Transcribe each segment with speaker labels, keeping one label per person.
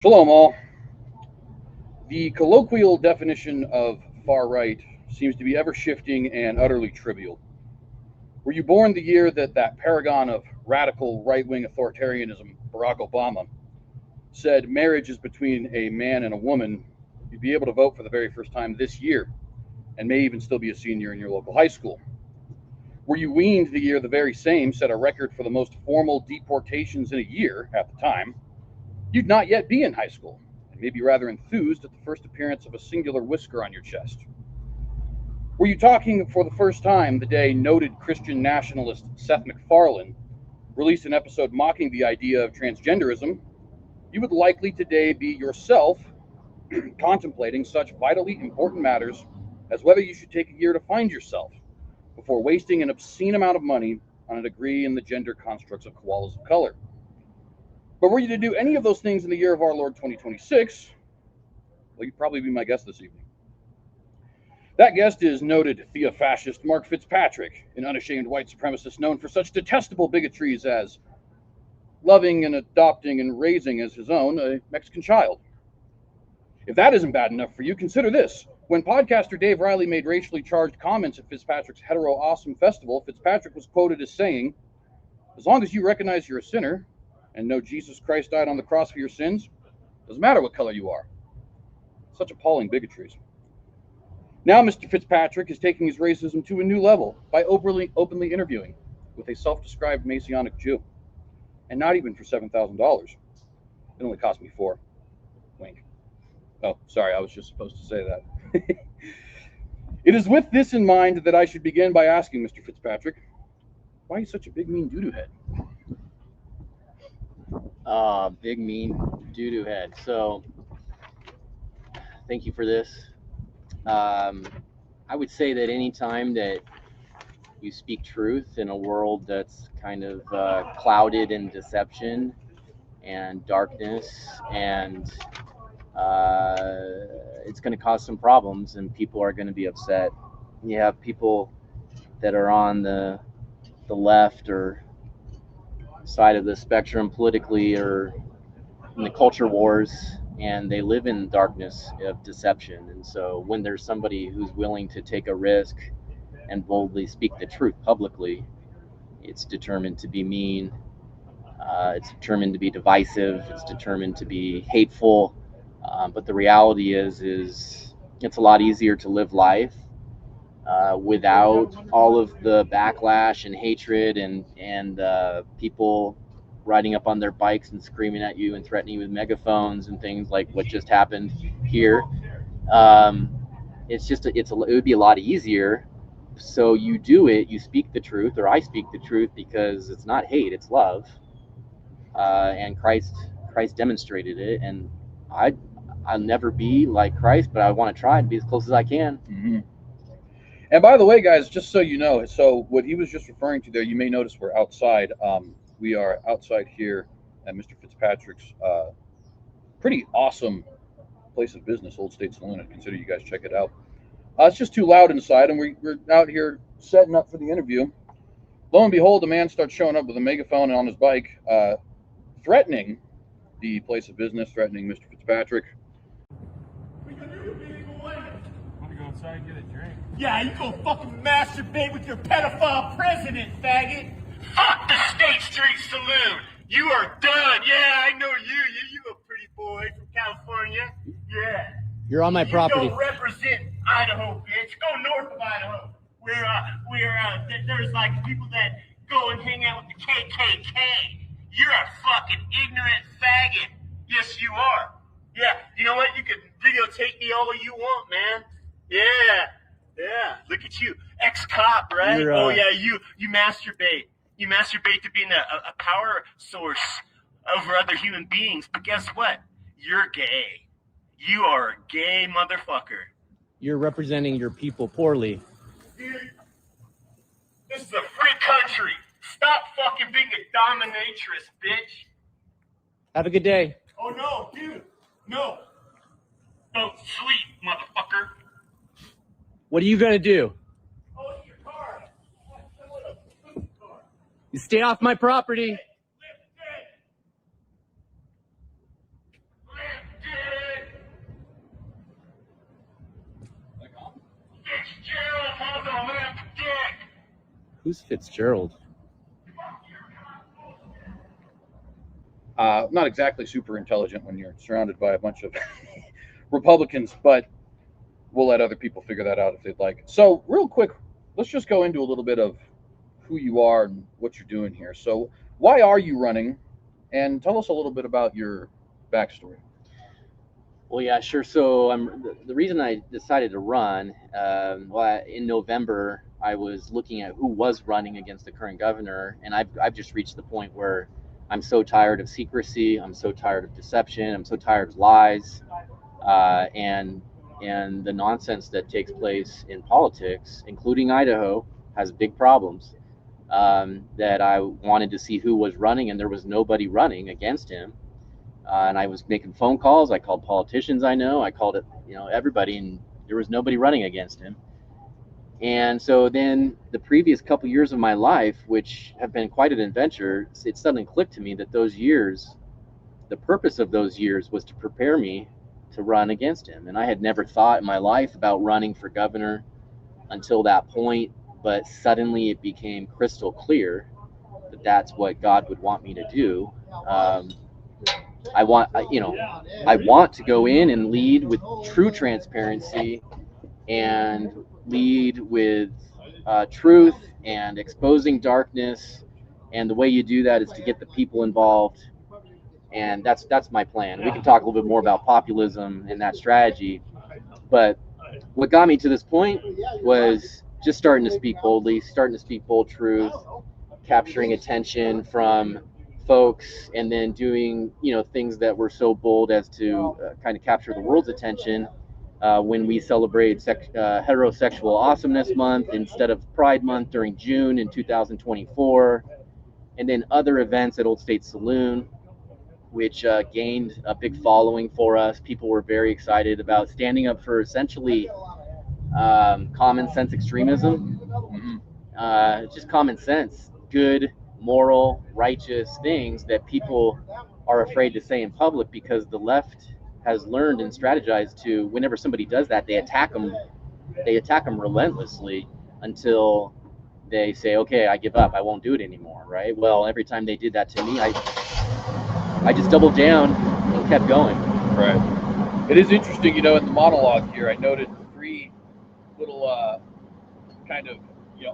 Speaker 1: Shalom all. The colloquial definition of far right seems to be ever shifting and utterly trivial. Were you born the year that paragon of radical right-wing authoritarianism, Barack Obama, said marriage is between a man and a woman, you'd be able to vote for the very first time this year and may even still be a senior in your local high school. Were you weaned the year the very same set a record for the most formal deportations in a year at the time, you'd not yet be in high school and maybe rather enthused at the first appearance of a singular whisker on your chest. Were you talking for the first time the day noted Christian nationalist Seth MacFarlane released an episode mocking the idea of transgenderism, you would likely today be yourself contemplating such vitally important matters as whether you should take a year to find yourself before wasting an obscene amount of money on a degree in the gender constructs of koalas of color. But were you to do any of those things in the year of our Lord 2026, well, you'd probably be my guest this evening. That guest is noted theofascist Mark Fitzpatrick, an unashamed white supremacist known for such detestable bigotries as loving and adopting and raising as his own a Mexican child. If that isn't bad enough for you, consider this. When podcaster Dave Riley made racially charged comments at Fitzpatrick's Hetero Awesome Festival, Fitzpatrick was quoted as saying, "As long as you recognize you're a sinner and know Jesus Christ died on the cross for your sins, doesn't matter what color you are." Such appalling bigotries. Now Mr. Fitzpatrick is taking his racism to a new level by openly interviewing with a self-described Messianic Jew. And not even for $7,000. It only cost me $4. Wink. Oh, sorry, I was just supposed to say that. It is with this in mind that I should begin by asking Mr. Fitzpatrick, why are you such a big, mean doo-doo head?
Speaker 2: Big, mean doo-doo head. So, thank you for this. I would say that any time that you speak truth in a world that's kind of clouded in deception and darkness, and it's going to cause some problems and people are going to be upset. You have people that are on the left or side of the spectrum politically or in the culture wars, and they live in darkness of deception. And so when there's somebody who's willing to take a risk and boldly speak the truth publicly, it's determined to be mean, it's determined to be divisive, it's determined to be hateful. But the reality is it's a lot easier to live life without all of the backlash and hatred and people riding up on their bikes and screaming at you and threatening you with megaphones and things like what just happened here. It would be a lot easier. So you do it, you speak the truth, or I speak the truth, because it's not hate, it's love. And Christ demonstrated it, and I'll never be like Christ, but I want to try and be as close as I can.
Speaker 1: Mm-hmm. And by the way, guys, just so you know, so what he was just referring to there, you may notice we're outside. We are outside here at Mr. Fitzpatrick's pretty awesome place of business, Old State Saloon. I consider you guys check it out. It's just too loud inside, and we're out here setting up for the interview. Lo and behold, a man starts showing up with a megaphone on his bike, threatening the place of business, threatening Mr. Fitzpatrick.
Speaker 3: Want to go outside and get a drink? Yeah, you go fucking masturbate with your pedophile president, faggot. Fuck the State Street Saloon. You are done. Yeah, I know you. You a pretty boy from California. Yeah.
Speaker 2: You're on my property.
Speaker 3: You go represent Idaho, bitch. Go north of Idaho. There's like people that go and hang out with the KKK. You're a fucking ignorant faggot. Yes, you are. Yeah, you know what? You can videotape me all you want, man. Yeah. Look at you, ex-cop, right? Oh yeah, you masturbate. You masturbate to being a power source over other human beings. But guess what? You're gay. You are a gay motherfucker.
Speaker 2: You're representing your people poorly.
Speaker 3: Dude, this is a free country. Stop fucking being a dominatrix, bitch.
Speaker 2: Have a good day.
Speaker 3: Oh no, dude. No. Don't sleep, motherfucker.
Speaker 2: What are you gonna do?
Speaker 3: Oh, it's your car.
Speaker 2: You stay off my property. Who's Fitzgerald?
Speaker 1: Not exactly super intelligent when you're surrounded by a bunch of Republicans, but we'll let other people figure that out if they'd like. So real quick, let's just go into a little bit of who you are and what you're doing here. So why are you running? And tell us a little bit about your backstory.
Speaker 2: Well, yeah, sure. So the reason I decided to run, in November, I was looking at who was running against the current governor, and I've just reached the point where I'm so tired of secrecy, I'm so tired of deception, I'm so tired of lies, and the nonsense that takes place in politics, including Idaho, has big problems. That I wanted to see who was running, and there was nobody running against him. And I was making phone calls. I called politicians I know. I called it, everybody, and there was nobody running against him. And so then the previous couple years of my life, which have been quite an adventure, it suddenly clicked to me that those years, the purpose of those years was to prepare me to run against him. And I had never thought in my life about running for governor until that point, but suddenly it became crystal clear that that's what God would want me to do. I want to go in and lead with true transparency and lead with truth and exposing darkness. And the way you do that is to get the people involved. And that's my plan. We can talk a little bit more about populism and that strategy. But what got me to this point was just starting to speak boldly, starting to speak bold truth, capturing attention from folks, and then doing things that were so bold as to kind of capture the world's attention when we celebrate heterosexual awesomeness month instead of Pride Month during June in 2024, and then other events at Old State Saloon, which gained a big following for us. People were very excited about standing up for essentially common sense extremism, just common sense, good, moral, righteous things that people are afraid to say in public because the left has learned and strategized to, whenever somebody does that, they attack them relentlessly until they say, okay, I give up, I won't do it anymore, right? Well, every time they did that to me, I just doubled down and kept going.
Speaker 1: Right. It is interesting, in the monologue here, I noted 3 little kind of,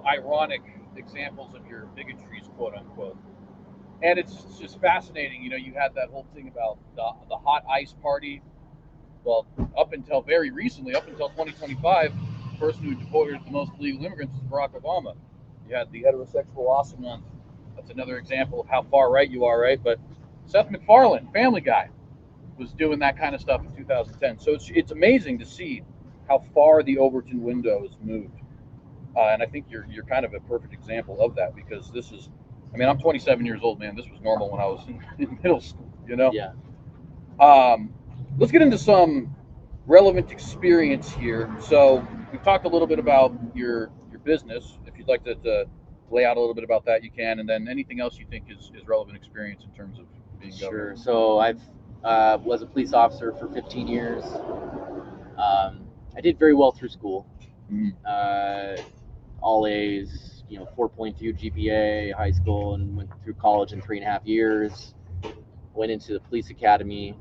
Speaker 1: ironic examples of your bigotries, quote unquote. And it's just fascinating. You had that whole thing about the hot ice party. Well, up until very recently, up until 2025, the person who deported the most illegal immigrants is Barack Obama. You had the heterosexual awesome month. That's another example of how far right you are, right? But Seth MacFarlane, Family Guy, was doing that kind of stuff in 2010. So it's amazing to see how far the Overton window has moved. And I think you're kind of a perfect example of that, because this is, I'm 27 years old, man. This was normal when I was in middle school,
Speaker 2: Yeah.
Speaker 1: Let's get into some relevant experience here. So we've talked a little bit about your business. If you'd like to lay out a little bit about that, you can. And then anything else you think is relevant experience in terms of being governor.
Speaker 2: Sure. So I've was a police officer for 15 years. I did very well through school. All A's, 4.2 GPA, high school, and went through college in 3.5 years. Went into the police academy,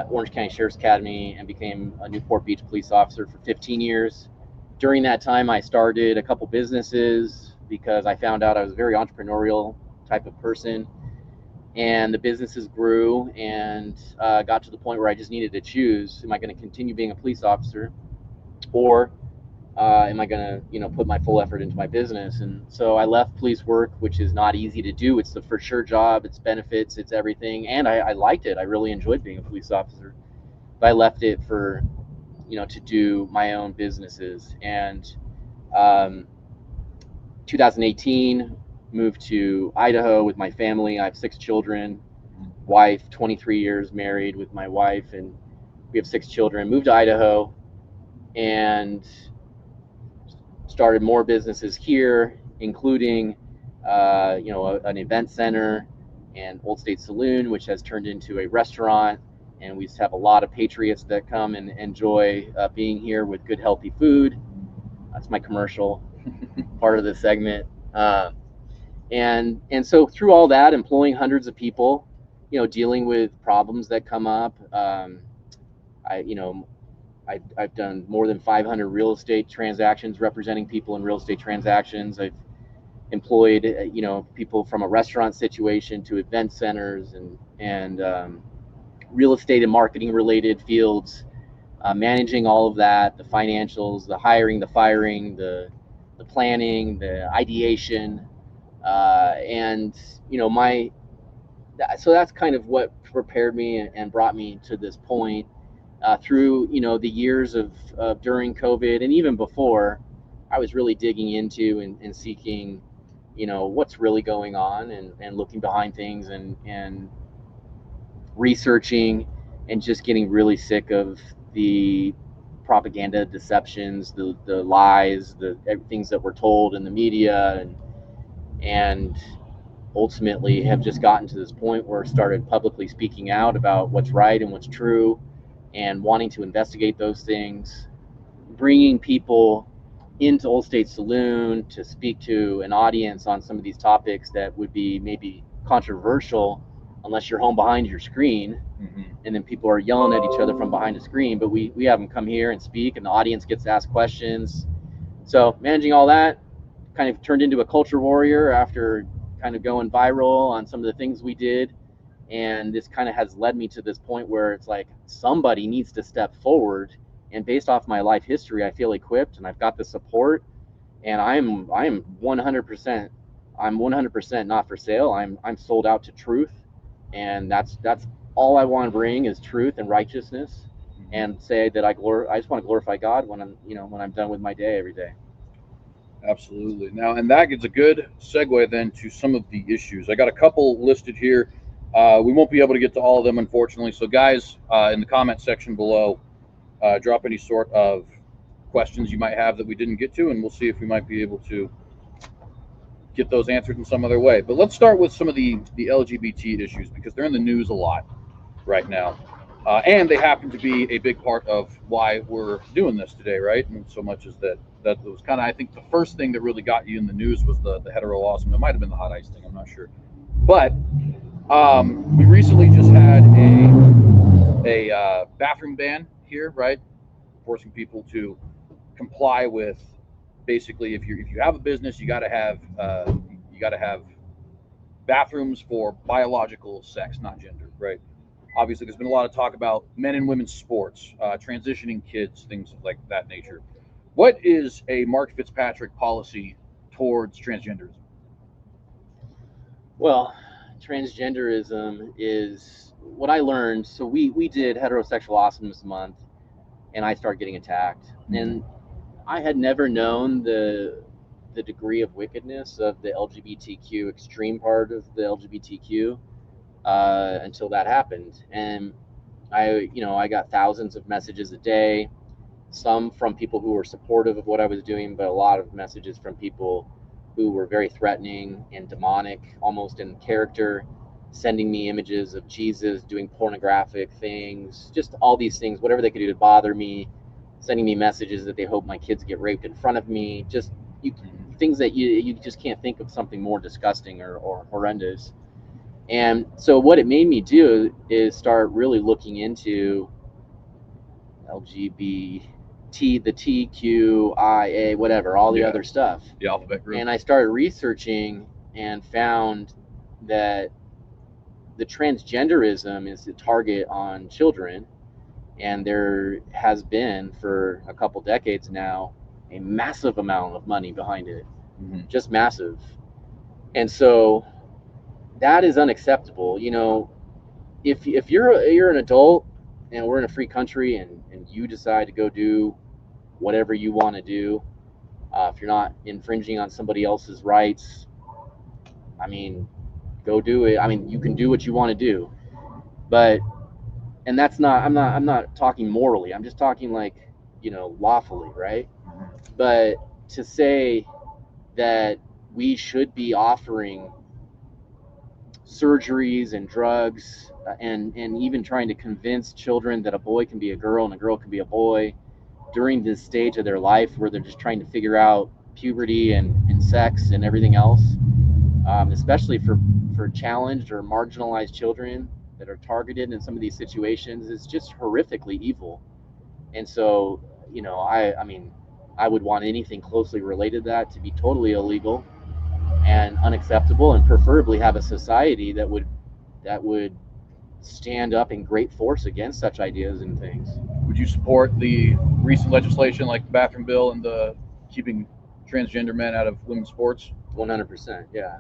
Speaker 2: Orange County Sheriff's Academy, and became a Newport Beach police officer for 15 years. During that time, I started a couple businesses because I found out I was a very entrepreneurial type of person. and the businesses grew, and got to the point where I just needed to choose: am I going to continue being a police officer, or am I going to, put my full effort into my business? And so I left police work, which is not easy to do. It's the for sure job, it's benefits, it's everything, and I liked it. I really enjoyed being a police officer, but I left it for, to do my own businesses. And 2018, moved to Idaho with my family. I have 6 children, wife, 23 years married with my wife, and we have 6 children. Moved to Idaho and started more businesses here, including an event center and Old State Saloon, which has turned into a restaurant. And we just have a lot of patriots that come and enjoy being here with good, healthy food. That's my commercial part of the segment. And so through all that, employing hundreds of people, dealing with problems that come up. I've done more than 500 real estate transactions, representing people in real estate transactions. I've employed, people from a restaurant situation to event centers and real estate and marketing related fields, managing all of that, the financials, the hiring, the firing, the planning, the ideation, so that's kind of what prepared me and brought me to this point. Through the years of during COVID and even before, I was really digging into and seeking what's really going on, and looking behind things and researching, and just getting really sick of the propaganda, deceptions, the lies, the things that were told in the media, and ultimately have just gotten to this point where I started publicly speaking out about what's right and what's true, and wanting to investigate those things, bringing people into Old State Saloon to speak to an audience on some of these topics that would be maybe controversial unless you're home behind your screen.
Speaker 1: Mm-hmm.
Speaker 2: And then people are yelling at each other from behind the screen, but we have them come here and speak, and the audience gets to ask questions. So managing all that kind of turned into a culture warrior after kind of going viral on some of the things we did. And this kind of has led me to this point where it's like somebody needs to step forward, and based off my life history, I feel equipped and I've got the support, and I'm 100% not for sale. I'm sold out to truth, and that's all I want to bring is truth and righteousness, and say that I just want to glorify God when I'm done with my day every day.
Speaker 1: Absolutely. Now, and that is a good segue then to some of the issues. I got a couple listed here. We won't be able to get to all of them, unfortunately. So, guys, in the comment section below, drop any sort of questions you might have that we didn't get to, and we'll see if we might be able to get those answered in some other way. But let's start with some of the LGBT issues, because they're in the news a lot right now. And they happen to be a big part of why we're doing this today, right? And so much as that was kind of, I think, the first thing that really got you in the news was the hetero awesome. It might have been the hot ice thing, I'm not sure. But we recently just had a bathroom ban here, right? Forcing people to comply with, basically, if you have a business, you got to have bathrooms for biological sex, not gender, right? Obviously, there's been a lot of talk about men and women's sports, transitioning kids, things like that nature. What is a Mark Fitzpatrick policy towards transgenderism?
Speaker 2: Well, transgenderism is what I learned. So we did Heterosexual Awesomeness Month, and I started getting attacked. Mm-hmm. And I had never known the degree of wickedness of the LGBTQ, extreme part of the LGBTQ, until that happened. And I got thousands of messages a day, some from people who were supportive of what I was doing, but a lot of messages from people who were very threatening and demonic, almost in character, sending me images of Jesus doing pornographic things, just all these things, whatever they could do to bother me, sending me messages that they hope my kids get raped in front of me, just things that you just can't think of something more disgusting or horrendous. And so what it made me do is start really looking into LGBT, the TQIA, whatever, all the other stuff.
Speaker 1: The alphabet group.
Speaker 2: And I started researching and found that the transgenderism is a target on children, and there has been for a couple decades now a massive amount of money behind it, just massive. And so that is unacceptable. You know, if you're an adult and we're in a free country, and you decide to go do whatever you want to do, if you're not infringing on somebody else's rights, I mean, go do it. I mean, you can do what you want to do, but, and that's not, I'm not talking morally. I'm just talking like, you know, lawfully, right? But to say that we should be offering surgeries and drugs, and even trying to convince children that a boy can be a girl and a girl can be a boy during this stage of their life where they're just trying to figure out puberty and sex and everything else, especially for challenged or marginalized children that are targeted in some of these situations, is just horrifically evil. And so, you know, I mean, I would want anything closely related to that to be totally illegal and unacceptable, and preferably have a society that would stand up in great force against such ideas and things.
Speaker 1: Would you support the recent legislation like the bathroom bill and the keeping transgender men out of women's sports?
Speaker 2: 100%, yeah.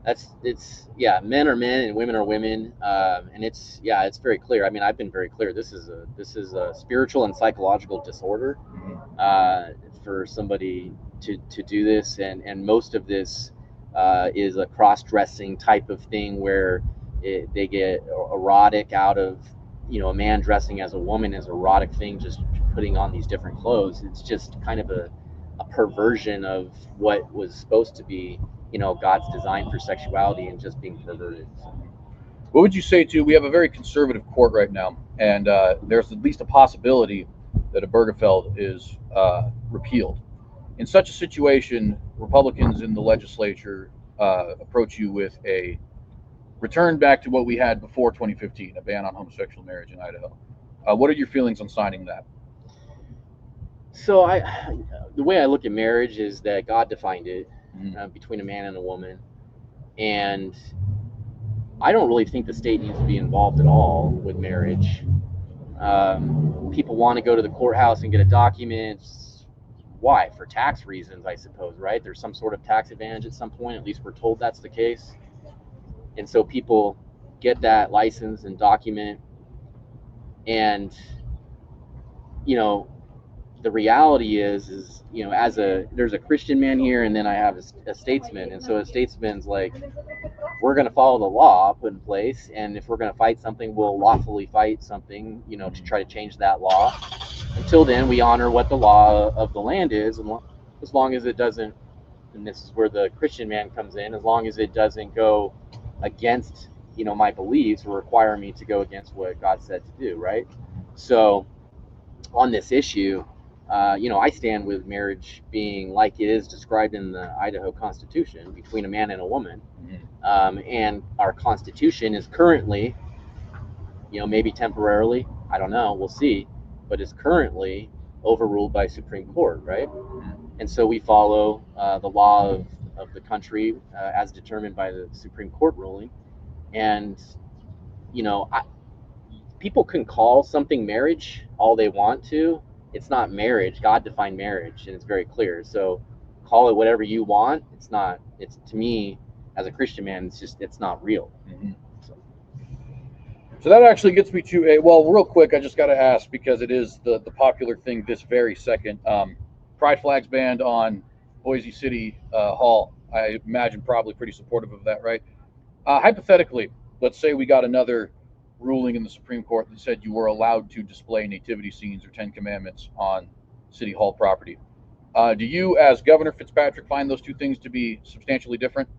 Speaker 1: 100%.
Speaker 2: Yeah, men are men and women are women, and it's very clear. I mean, I've been very clear. This is a spiritual and psychological disorder for somebody to do this, and most of this is a cross-dressing type of thing where they get erotic out of, you know, a man dressing as a woman as erotic thing, just putting on these different clothes. It's just kind of a perversion of what was supposed to be, you know, God's design for sexuality, and just being perverted.
Speaker 1: What would you say to, we have a very conservative court right now, and there's at least a possibility that a Obergefell is repealed. In such a situation, Republicans in the legislature approach you with a return back to what we had before 2015, a ban on homosexual marriage in Idaho. What are your feelings on signing that?
Speaker 2: So the way I look at marriage is that God defined it between a man and a woman, and I don't really think the state needs to be involved at all with marriage. People want to go to the courthouse and get a document. Why? For tax reasons, I suppose, right? There's some sort of tax advantage at some point. At least we're told that's the case. And so people get that license and document. And, you know, the reality is, you know, there's a Christian man here, and then I have a statesman. And so a statesman's like, we're going to follow the law put in place. And if we're going to fight something, we'll lawfully fight something, you know, to try to change that law. Until then, we honor what the law of the land is, and as long as it doesn't, and this is where the Christian man comes in, as long as it doesn't go against, you know, my beliefs or require me to go against what God said to do, right? So on this issue, you know, I stand with marriage being like it is described in the Idaho Constitution, between a man and a woman. And our Constitution is currently, you know, maybe temporarily, I don't know, we'll see, but is currently overruled by Supreme Court, right? And so we follow the law of the country as determined by the Supreme Court ruling. And, you know, people can call something marriage all they want to. It's not marriage. God defined marriage, and it's very clear. So call it whatever you want. It's not, it's, to me, as a Christian man, it's not real.
Speaker 1: So that actually gets me to well, real quick, I just got to ask, because it is the popular thing this very second. Pride flags banned on Boise City Hall. I imagine probably pretty supportive of that, right? Hypothetically, let's say we got another ruling in the Supreme Court that said you were allowed to display nativity scenes or 10 Commandments on City Hall property. Do you, as Governor Fitzpatrick, find those two things to be substantially different?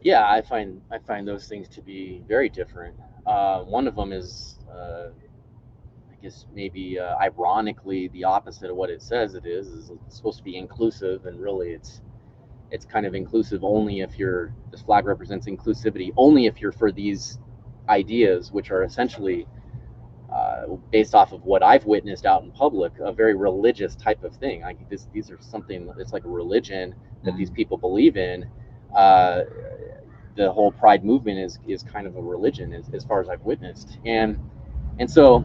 Speaker 2: Yeah, I find those things to be very different. One of them is, I guess maybe ironically the opposite of what it says it is it's supposed to be inclusive, and really it's kind of inclusive only if this flag represents inclusivity only if you're for these ideas, which are essentially based off of what I've witnessed out in public, a very religious type of thing. These are something, it's like a religion that these people believe in. the whole Pride movement is kind of a religion, as far as I've witnessed. And so,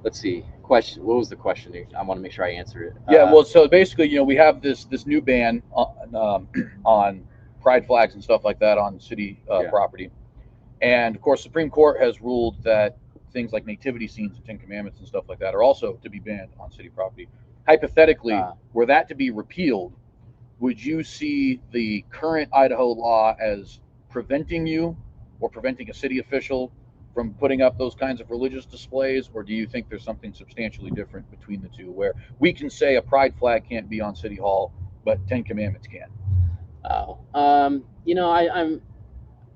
Speaker 2: let's see. Question. What was the question? I want to make sure I answer it.
Speaker 1: Yeah. Well, so basically, we have this new ban on pride flags and stuff like that on city property, and of course, Supreme Court has ruled that things like nativity scenes and Ten Commandments and stuff like that are also to be banned on city property. Hypothetically, were that to be repealed, would you see the current Idaho law as preventing you or preventing a city official from putting up those kinds of religious displays, or do you think there's something substantially different between the two, where we can say a pride flag can't be on City Hall, but Ten Commandments can?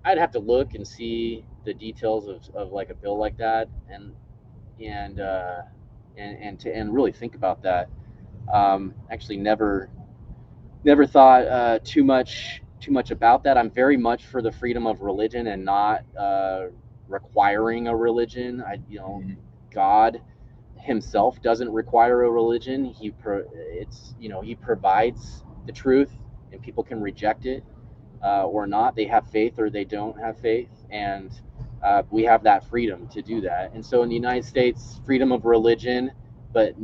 Speaker 2: I'd have to look and see the details of like a bill like that, and really think about that. Actually, never thought too much about that. I'm very much for the freedom of religion and not requiring a religion. God himself doesn't require a religion. He provides the truth, and people can reject it or not. They have faith or they don't have faith, and we have that freedom to do that. And so in the United States, freedom of religion, but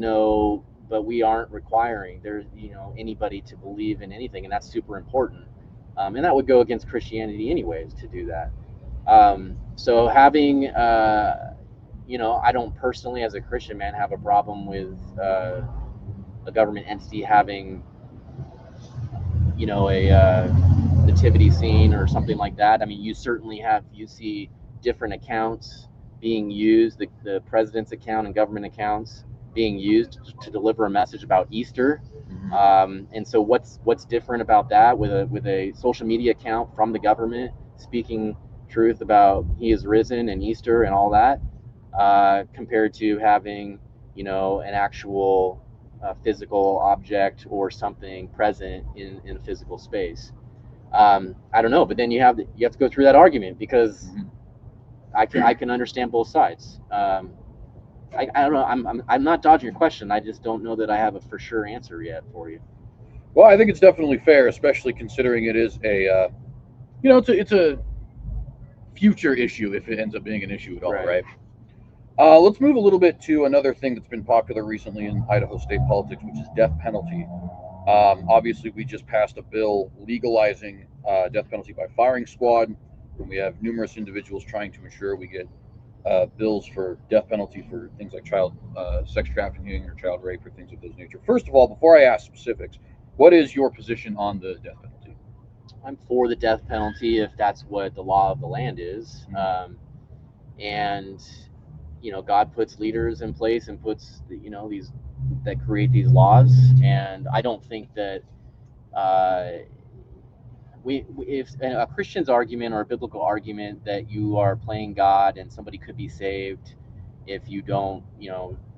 Speaker 2: we aren't requiring anybody to believe in anything, and that's super important. And that would go against Christianity anyways to do that. So having I don't personally, as a Christian man, have a problem with a government entity having a nativity scene or something like that. I mean, you see different accounts being used, the president's account and government accounts being used to deliver a message about Easter. And so what's different about that with a social media account from the government speaking truth about he is risen and Easter and all that, compared to having an actual physical object or something present in a physical space? I don't know, but then you have to go through that argument, because I can understand both sides. I don't know. I'm not dodging your question. I just don't know that I have a for sure answer yet for you.
Speaker 1: Well, I think it's definitely fair, especially considering it is a it's a future issue if it ends up being an issue at all, right? Let's move a little bit to another thing that's been popular recently in Idaho state politics, which is death penalty. Obviously, we just passed a bill legalizing death penalty by firing squad, and we have numerous individuals trying to ensure we get bills for death penalty for things like child sex trafficking or child rape or things of those nature. First of all, before I ask specifics, what is your position on the death penalty?
Speaker 2: I'm for the death penalty if that's what the law of the land is. And God puts leaders in place and puts these that create these laws, and I don't think that if a Christian's argument or a biblical argument that you are playing God and somebody could be saved if you don't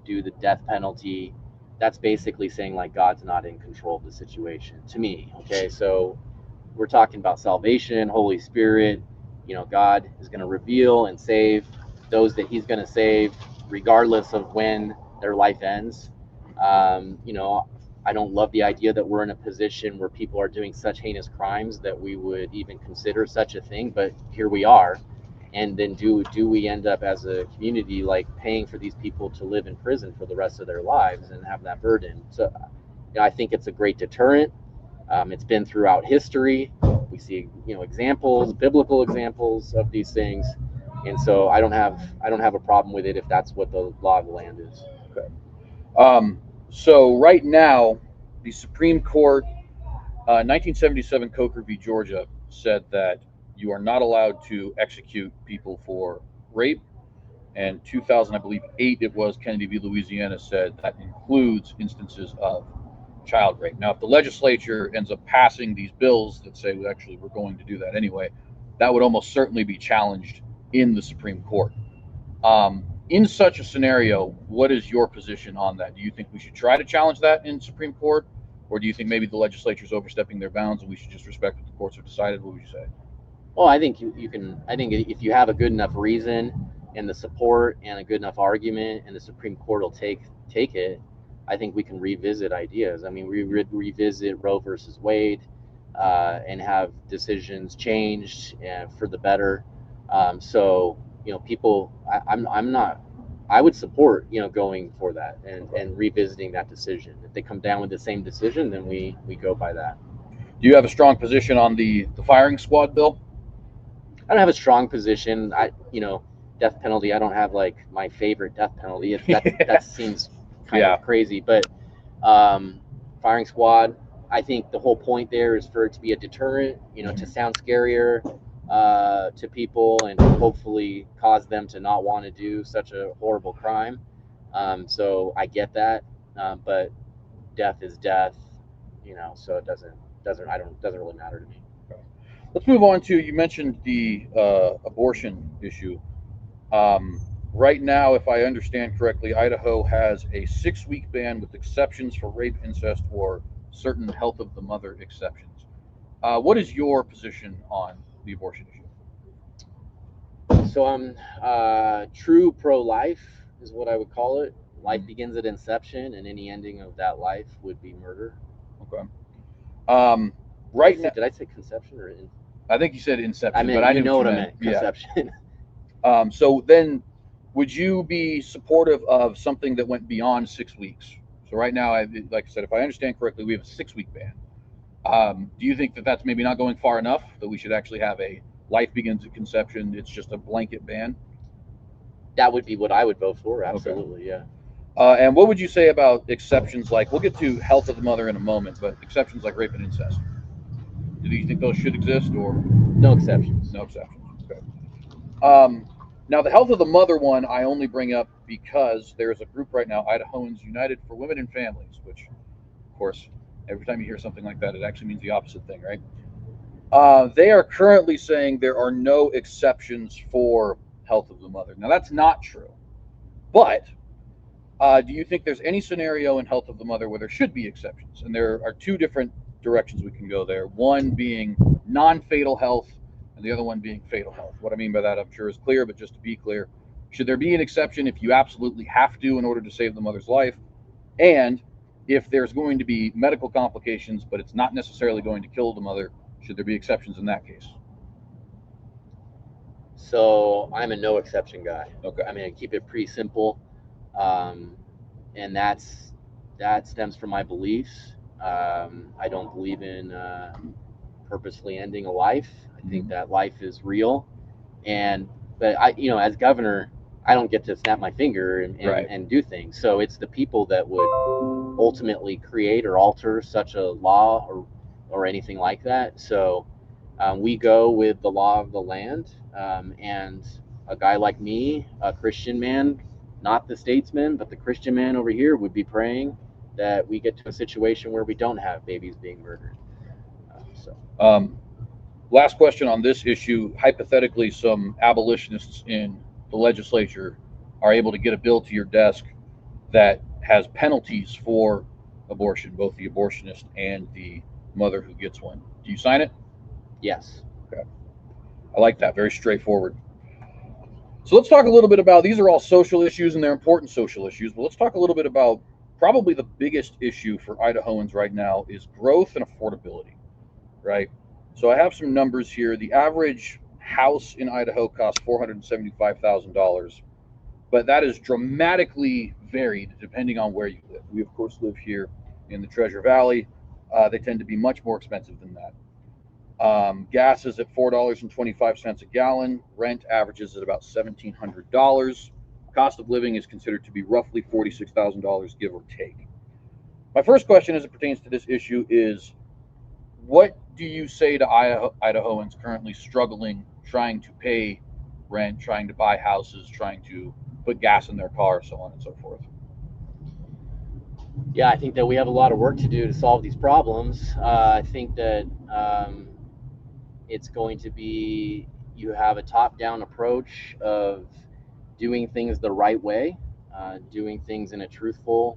Speaker 2: do the death penalty, that's basically saying like God's not in control of the situation to me. Okay, so we're talking about salvation, Holy Spirit. God is going to reveal and save those that he's going to save regardless of when their life ends. I don't love the idea that we're in a position where people are doing such heinous crimes that we would even consider such a thing, but here we are. And then do we end up as a community like paying for these people to live in prison for the rest of their lives and have that burden? So I think it's a great deterrent. It's been throughout history. We see examples, biblical examples of these things, and so I don't have a problem with it if that's what the law of the land is.
Speaker 1: Okay. So right now, the Supreme Court, 1977 Coker v. Georgia, said that you are not allowed to execute people for rape. And 2000, I believe 8, it was, Kennedy v. Louisiana said that includes instances of child rape. Now, if the legislature ends up passing these bills that say, well, actually, we're going to do that anyway, that would almost certainly be challenged in the Supreme Court. In such a scenario, what is your position on that? Do you think we should try to challenge that in Supreme Court? Or do you think maybe the legislature is overstepping their bounds and we should just respect what the courts have decided? What would you say?
Speaker 2: Well, I think you can. I think if you have a good enough reason and the support and a good enough argument, and the Supreme Court will take it, I think we can revisit ideas. I mean, we revisit Roe versus Wade. and have decisions changed for the better. So people, I'm not. I would support going for that and revisiting that decision. If they come down with the same decision, then we go by that.
Speaker 1: Do you have a strong position on the firing squad bill?
Speaker 2: I don't have a strong position. Death penalty. I don't have like my favorite death penalty. That seems kind of crazy, but firing squad. I think the whole point there is for it to be a deterrent. To sound scarier to people and hopefully cause them to not want to do such a horrible crime. So I get that, but death is death. So it doesn't really matter to me.
Speaker 1: Let's move on to, you mentioned the abortion issue. Right now, if I understand correctly, Idaho has a 6-week ban with exceptions for rape, incest, or certain health of the mother exceptions. What is your position on the abortion issue?
Speaker 2: So I'm true pro-life is what I would call it. Life begins at inception, and any ending of that life would be murder.
Speaker 1: Okay. Right now,
Speaker 2: did I say conception or?
Speaker 1: I think you said inception.
Speaker 2: I meant,
Speaker 1: but I
Speaker 2: know what I meant. Conception.
Speaker 1: Yeah. So then, would you be supportive of something that went beyond 6 weeks? So right now, like I said, if I understand correctly, we have a 6-week ban. Do you think that that's maybe not going far enough, that we should actually have a life begins at conception, it's just a blanket ban?
Speaker 2: That would be what I would vote for, absolutely. Okay.
Speaker 1: Yeah. And what would you say about exceptions like, we'll get to health of the mother in a moment, but exceptions like rape and incest? Do you think those should exist, or?
Speaker 2: No exceptions.
Speaker 1: No exceptions, okay. Now, the health of the mother one, I only bring up because there's a group right now, Idahoans United for Women and Families, which, of course, every time you hear something like that, it actually means the opposite thing, right? They are currently saying there are no exceptions for health of the mother. Now, that's not true. But do you think there's any scenario in health of the mother where there should be exceptions? And there are 2 different directions we can go there. One being non-fatal health, and the other one being fatal health. What I mean by that, I'm sure, is clear, but just to be clear, should there be an exception if you absolutely have to in order to save the mother's life? And if there's going to be medical complications, but it's not necessarily going to kill the mother, should there be exceptions in that case?
Speaker 2: So I'm a no exception guy.
Speaker 1: Okay.
Speaker 2: I mean, I keep it pretty simple, and that stems from my beliefs. I don't believe in purposely ending a life. I think that life is real, but as governor, I don't get to snap my finger and do things. So it's the people that would ultimately create or alter such a law or anything like that. So we go with the law of the land, and a guy like me, a Christian man, not the statesman, but the Christian man over here, would be praying that we get to a situation where we don't have babies being murdered.
Speaker 1: Last question on this issue. Hypothetically, some abolitionists in the legislature are able to get a bill to your desk that has penalties for abortion, both the abortionist and the mother who gets one. Do you sign it?
Speaker 2: Yes.
Speaker 1: Okay. I like that. Very straightforward. So let's talk a little bit about, these are all social issues and they're important social issues, but let's talk a little bit about probably the biggest issue for Idahoans right now is growth and affordability, right? So I have some numbers here. The average house in Idaho costs $475,000, but that is dramatically varied depending on where you live. We, of course, live here in the Treasure Valley. They tend to be much more expensive than that. Gas is at $4.25 a gallon. Rent averages at about $1,700. Cost of living is considered to be roughly $46,000, give or take. My first question as it pertains to this issue is, what do you say to Idahoans currently struggling, trying to pay rent, trying to buy houses, trying to put gas in their car, so on and so forth?
Speaker 2: Yeah, I think that we have a lot of work to do to solve these problems. I think that it's going to be, you have a top-down approach of doing things the right way, doing things in a truthful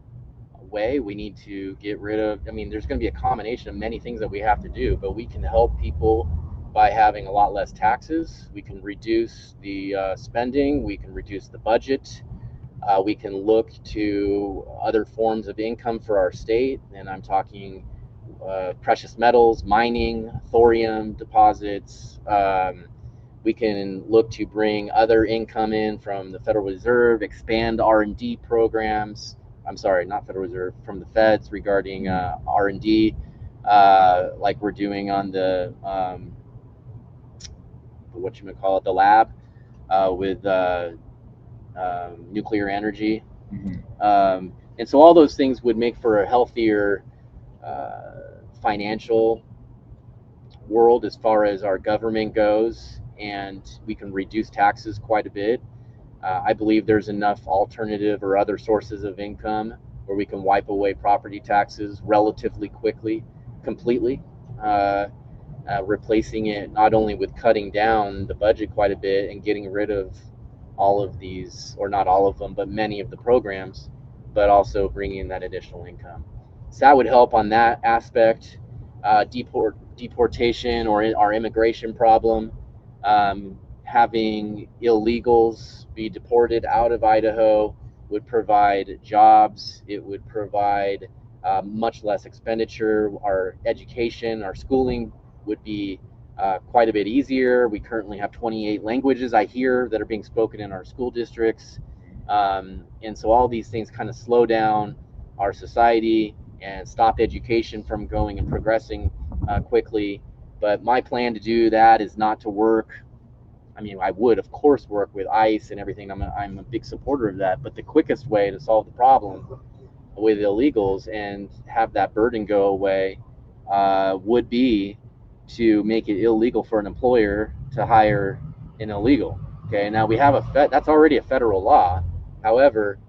Speaker 2: way. We need to get rid of, there's going to be a combination of many things that we have to do, but we can help people by having a lot less taxes. We can reduce the spending, we can reduce the budget, we can look to other forms of income for our state, and I'm talking precious metals, mining, thorium deposits. We can look to bring other income in from the Federal Reserve, expand R&D programs. I'm sorry, not Federal Reserve, from the feds regarding R&D, like we're doing on the the lab with nuclear energy.
Speaker 1: Mm-hmm.
Speaker 2: And so all those things would make for a healthier financial world as far as our government goes, and we can reduce taxes quite a bit. I believe there's enough alternative or other sources of income where we can wipe away property taxes relatively quickly, completely, replacing it not only with cutting down the budget quite a bit and getting rid of all of these, or not all of them, but many of the programs, but also bringing in that additional income. So that would help on that aspect. Deportation or our immigration problem, having illegals be deported out of Idaho would provide jobs. It would provide much less expenditure. Our education, our schooling would be quite a bit easier. We currently have 28 languages, I hear, that are being spoken in our school districts. And so all these things kind of slow down our society and stop education from going and progressing quickly. But my plan to do that is not to work. I mean, I would, of course, work with ICE and everything. I'm a big supporter of that. But the quickest way to solve the problem with illegals and have that burden go away would be to make it illegal for an employer to hire an illegal. Okay, now we have that's already a federal law. However,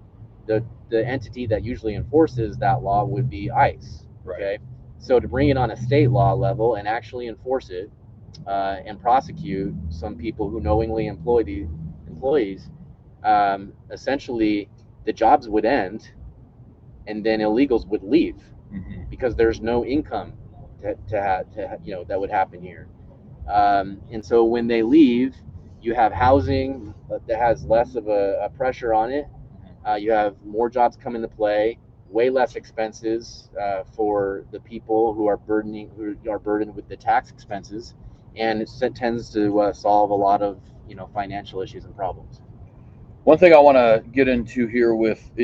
Speaker 2: the entity that usually enforces that law would be ICE. Okay, so to bring it on a state law level and actually enforce it and prosecute some people who knowingly employ the employees, essentially the jobs would end, and then illegals would leave because there's no income that would happen here. And so when they leave, you have housing that has less of a pressure on it. You have more jobs come into play, way less expenses for the people who are burdened with the tax expenses, and it tends to solve a lot of financial issues and problems.
Speaker 1: One thing I want to get into here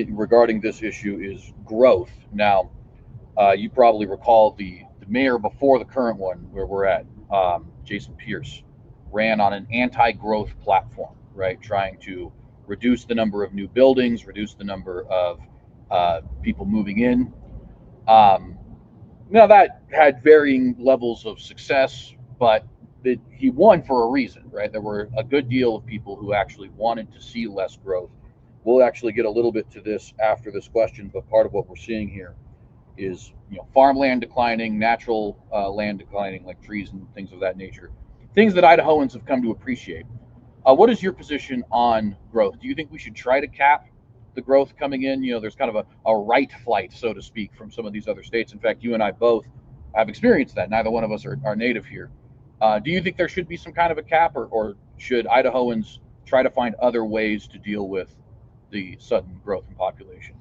Speaker 1: regarding this issue is growth. Now, you probably recall the mayor before the current one, where we're at, Jason Pierce, ran on an anti-growth platform, right? Trying to reduce the number of new buildings, reduce the number of people moving in. Now that had varying levels of success, but he won for a reason, right? There were a good deal of people who actually wanted to see less growth. We'll actually get a little bit to this after this question, but part of what we're seeing here is farmland declining, natural land declining, like trees and things of that nature, things that Idahoans have come to appreciate. What is your position on growth? Do you think we should try to cap the growth coming in? There's kind of a right flight, so to speak, from some of these other states. In fact, you and I both have experienced that. Neither one of us are native here. Do you think there should be some kind of a cap, or should Idahoans try to find other ways to deal with the sudden growth in population?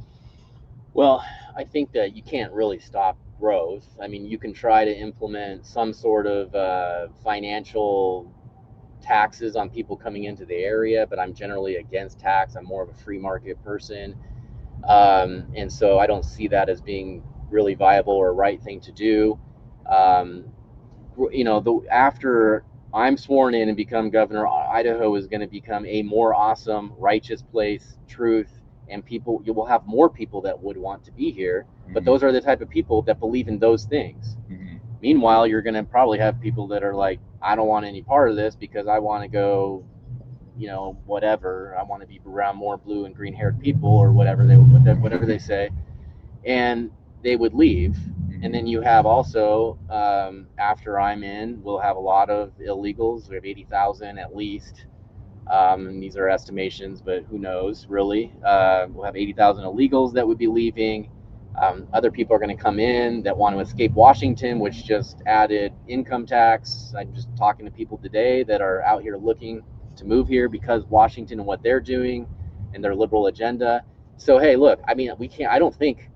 Speaker 2: Well, I think that you can't really stop growth. I mean, you can try to implement some sort of financial taxes on people coming into the area, but I'm generally against tax. I'm more of a free market person. And so I don't see that as being really viable or a right thing to do. After I'm sworn in and become governor, Idaho is going to become a more awesome, righteous place, truth, and you will have more people that would want to be here. But those are the type of people that believe in those things. Meanwhile, you're going to probably have people that are like, I don't want any part of this because I want to go, whatever. I want to be around more blue and green haired people, or whatever they say. And they would leave. And then you have also, after I'm in, we'll have a lot of illegals. We have 80,000 at least. And these are estimations, but who knows, really. We'll have 80,000 illegals that would be leaving. Other people are going to come in that want to escape Washington, which just added income tax. I'm just talking to people today that are out here looking to move here because Washington and what they're doing and their liberal agenda. So, hey, look, I mean, I don't think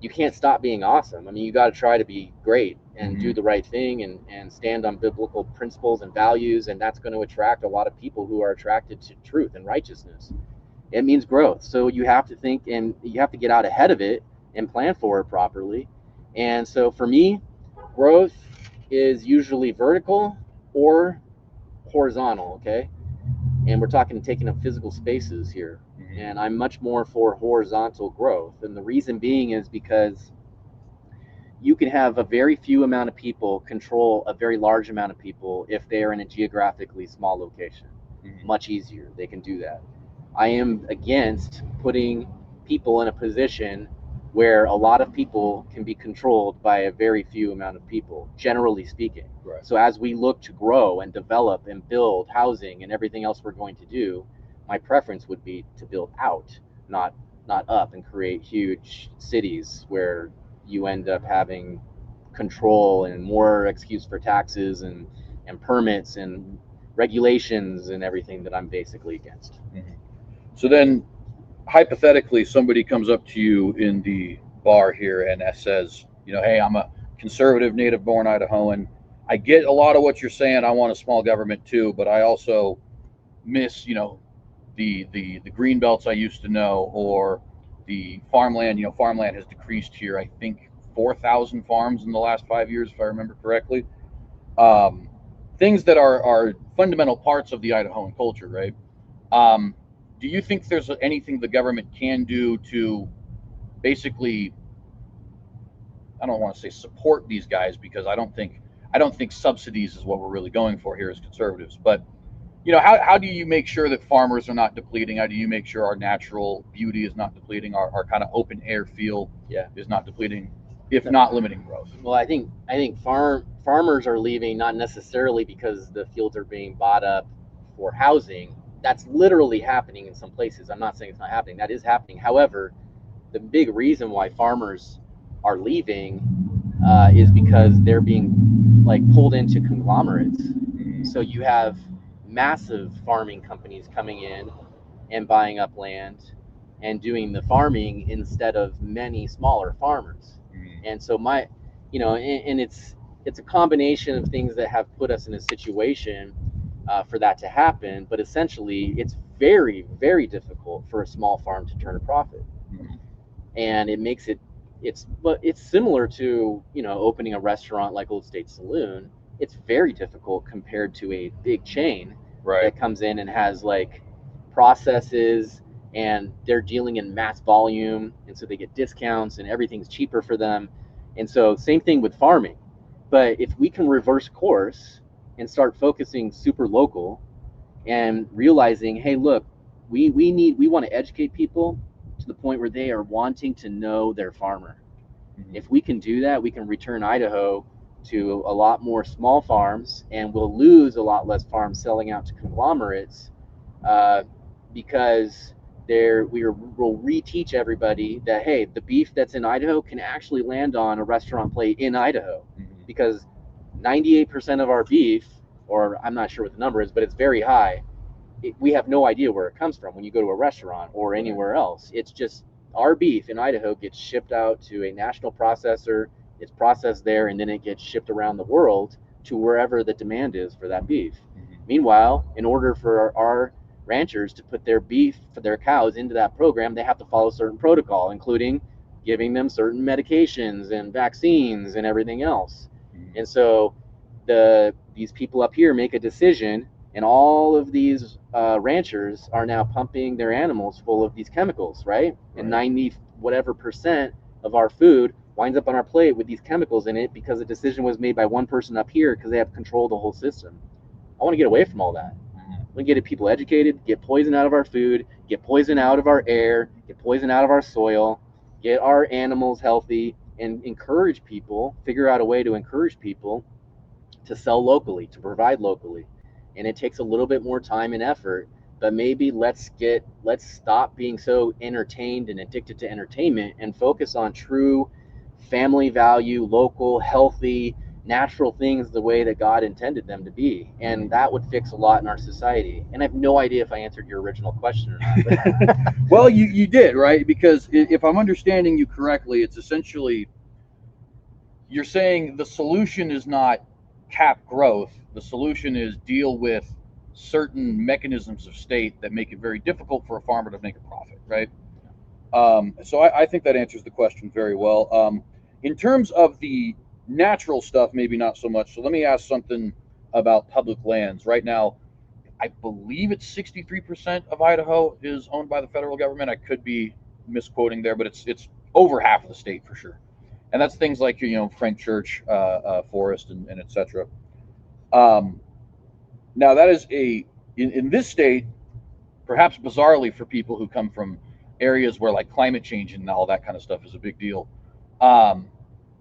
Speaker 2: you can't stop being awesome. I mean, you got to try to be great and do the right thing and stand on biblical principles and values, and that's going to attract a lot of people who are attracted to truth and righteousness. It means growth. So you have to think, and you have to get out ahead of it and plan for it properly. And so for me, growth is usually vertical or horizontal, okay? And we're talking taking up physical spaces here. And I'm much more for horizontal growth. And the reason being is because you can have a very few amount of people control a very large amount of people if they are in a geographically small location. Much easier. They can do that. I am against putting people in a position where a lot of people can be controlled by a very few amount of people, generally speaking.
Speaker 1: Right.
Speaker 2: So as we look to grow and develop and build housing and everything else we're going to do, my preference would be to build out, not up, and create huge cities where you end up having control and more excuse for taxes and permits and regulations and everything that I'm basically against.
Speaker 1: So then, hypothetically, somebody comes up to you in the bar here and says, you know, hey, I'm a conservative native-born Idahoan. I get a lot of what you're saying. I want a small government too, but I also miss, you know, the green belts I used to know, or the farmland. You know, farmland has decreased here, I think 4,000 farms in the last 5 years, if I remember correctly. Things that are fundamental parts of the Idahoan culture, right? Do you think there's anything the government can do to basically, I don't want to say support these guys, because I don't think subsidies is what we're really going for here as conservatives, but you know, how do you make sure that farmers are not depleting? How do you make sure our natural beauty is not depleting, our kind of open air feel is not depleting, if not limiting growth?
Speaker 2: Well, I think farmers are leaving not necessarily because the fields are being bought up for housing. That's literally happening in some places. I'm not saying it's not happening. That is happening. However, the big reason why farmers are leaving is because they're being like pulled into conglomerates. So you have massive farming companies coming in and buying up land and doing the farming instead of many smaller farmers. And so and it's a combination of things that have put us in a situation for that to happen. But essentially, it's very, very difficult for a small farm to turn a profit, and it makes it's similar to, you know, opening a restaurant like Old State Saloon. It's very difficult compared to a big chain that comes in and has like processes, and they're dealing in mass volume, and so they get discounts and everything's cheaper for them. And so same thing with farming. But if we can reverse course and start focusing super local and realizing, hey, look, we want to educate people to the point where they are wanting to know their farmer. If we can do that, we can return Idaho to a lot more small farms, and we'll lose a lot less farms selling out to conglomerates, because we'll reteach everybody that, hey, the beef that's in Idaho can actually land on a restaurant plate in Idaho, because 98% of our beef, or I'm not sure what the number is, but it's very high. We have no idea where it comes from when you go to a restaurant or anywhere else. It's just our beef in Idaho gets shipped out to a national processor. It's processed there, and then it gets shipped around the world to wherever the demand is for that beef. Meanwhile, in order for our ranchers to put their beef for their cows into that program, they have to follow certain protocol, including giving them certain medications and vaccines and everything else. And so these people up here make a decision, and all of these ranchers are now pumping their animals full of these chemicals, right? And 90 whatever percent of our food winds up on our plate with these chemicals in it because a decision was made by one person up here because they have control of the whole system. I want to get away from all that. I want to get people educated, get poison out of our food, get poison out of our air, get poison out of our soil, get our animals healthy, and encourage people, figure out a way to encourage people to sell locally, to provide locally. And it takes a little bit more time and effort, but maybe let's stop being so entertained and addicted to entertainment and focus on true family value, local, healthy, natural things the way that God intended them to be, and that would fix a lot in our society. And I have no idea if I answered your original question or not.
Speaker 1: Well, you did, right? Because if I'm understanding you correctly, it's essentially you're saying the solution is not cap growth. The solution is deal with certain mechanisms of state that make it very difficult for a farmer to make a profit, right? So I think that answers the question very well. In terms of the natural stuff, maybe not so much. So let me ask something about public lands. Right now, I believe it's 63% of Idaho is owned by the federal government. I could be misquoting there, but it's over half of the state for sure. And that's things like, Frank Church Forest and et cetera. Now that is in this state, perhaps bizarrely for people who come from areas where like climate change and all that kind of stuff is a big deal.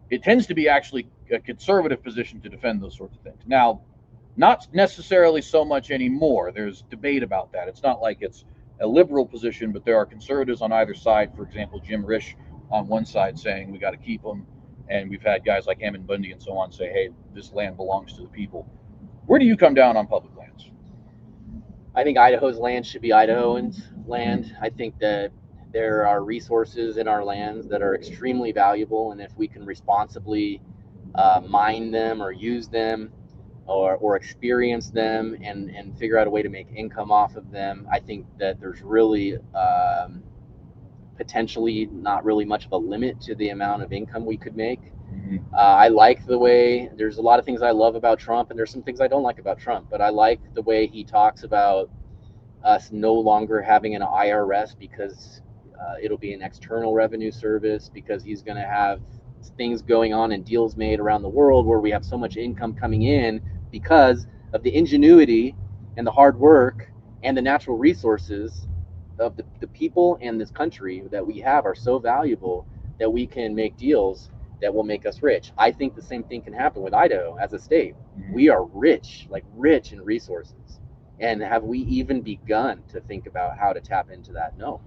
Speaker 1: It tends to be actually a conservative position to defend those sorts of things. Now, not necessarily so much anymore. There's debate about that. It's not like it's a liberal position, but there are conservatives on either side. For example, Jim Risch on one side saying we got to keep them, and we've had guys like Ammon Bundy and so on say, hey, this land belongs to the people. Where do you come down on public lands?
Speaker 2: I think Idaho's land should be Idahoans' land. I think that there are resources in our lands that are extremely valuable, and if we can responsibly mine them or use them or experience them and figure out a way to make income off of them, I think that there's really potentially not really much of a limit to the amount of income we could make. I like the way, there's a lot of things I love about Trump, and there's some things I don't like about Trump, but I like the way he talks about us no longer having an IRS because it'll be an external revenue service, because he's going to have things going on and deals made around the world where we have so much income coming in because of the ingenuity and the hard work and the natural resources of the people in this country that we have are so valuable that we can make deals that will make us rich. I think the same thing can happen with Idaho as a state. We are rich, like rich in resources. And have we even begun to think about how to tap into that? No.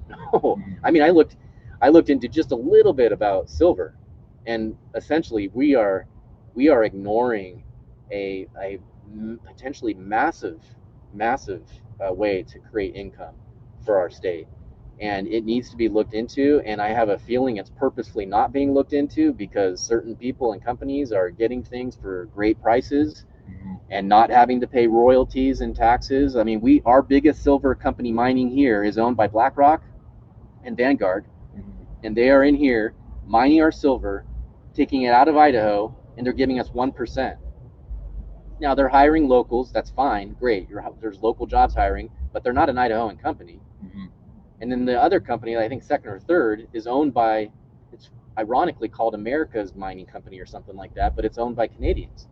Speaker 2: I mean, I looked into just a little bit about silver, and essentially we are ignoring a potentially massive way to create income for our state, and it needs to be looked into. And I have a feeling it's purposefully not being looked into because certain people and companies are getting things for great prices and not having to pay royalties and taxes. I mean, our biggest silver company mining here is owned by BlackRock and Vanguard, and they are in here mining our silver, taking it out of Idaho, and they're giving us 1%. Now they're hiring locals. That's fine, great. There's local jobs hiring, but they're not an Idahoan company. And then the other company, I think second or third, is owned by, it's ironically called America's Mining Company or something like that, but it's owned by Canadians.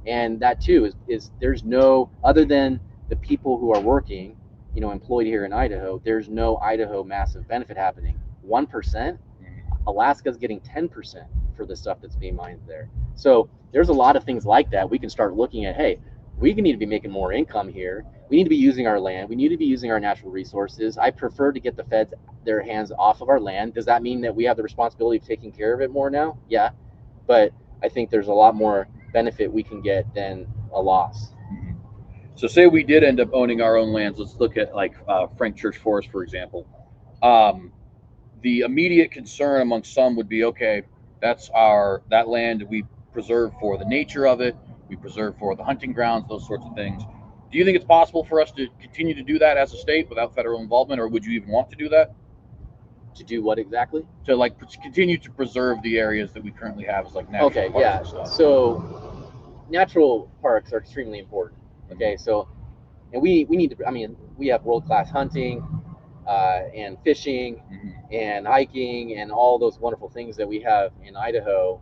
Speaker 2: And that too is there's no, other than the people who are working, employed here in Idaho, there's no Idaho massive benefit happening. 1%, Alaska's getting 10% for the stuff that's being mined there. So there's a lot of things like that. We can start looking at, hey, we need to be making more income here. We need to be using our land. We need to be using our natural resources. I prefer to get the feds their hands off of our land. Does that mean that we have the responsibility of taking care of it more now? Yeah, but I think there's a lot more benefit we can get than a loss.
Speaker 1: So say we did end up owning our own lands. Let's look at like Frank Church Forest, for example. The immediate concern among some would be, okay, that land we preserve for the nature of it, we preserve for the hunting grounds, those sorts of things. Do you think it's possible for us to continue to do that as a state without federal involvement, or would you even want to do that?
Speaker 2: To do what exactly?
Speaker 1: To like continue to preserve the areas that we currently have as like natural parks and stuff.
Speaker 2: So natural parks are extremely important. Okay, so, and we need to, I mean, we have world-class hunting and fishing and hiking and all those wonderful things that we have in Idaho,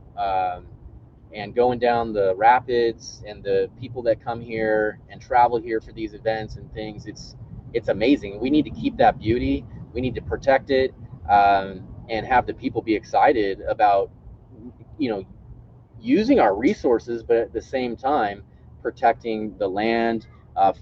Speaker 2: and going down the rapids and the people that come here and travel here for these events and things, it's amazing. We need to keep that beauty. We need to protect it, and have the people be excited about, using our resources, but at the same time protecting the land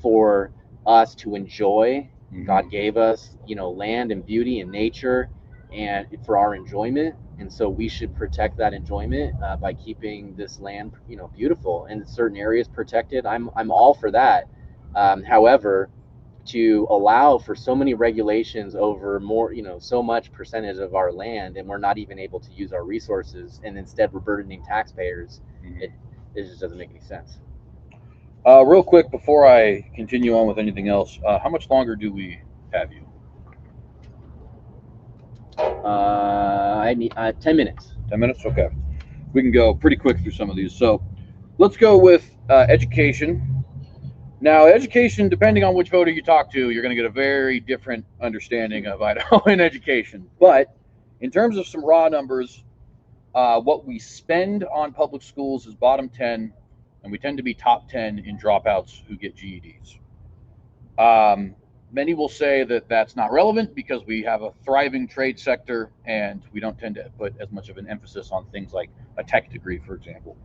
Speaker 2: for us to enjoy. God gave us, land and beauty and nature, and for our enjoyment. And so we should protect that enjoyment by keeping this land, beautiful, and certain areas protected. I'm all for that. However, to allow for so many regulations over more, so much percentage of our land, and we're not even able to use our resources, and instead we're burdening taxpayers, it just doesn't make any sense.
Speaker 1: Real quick, before I continue on with anything else, how much longer do we have you?
Speaker 2: I need 10 minutes.
Speaker 1: 10 minutes? Okay. We can go pretty quick through some of these. So let's go with education. Now, education, depending on which voter you talk to, you're going to get a very different understanding of Idaho in education. But in terms of some raw numbers, what we spend on public schools is bottom 10, and we tend to be top 10 in dropouts who get GEDs. Many will say that that's not relevant because we have a thriving trade sector and we don't tend to put as much of an emphasis on things like a tech degree, for example.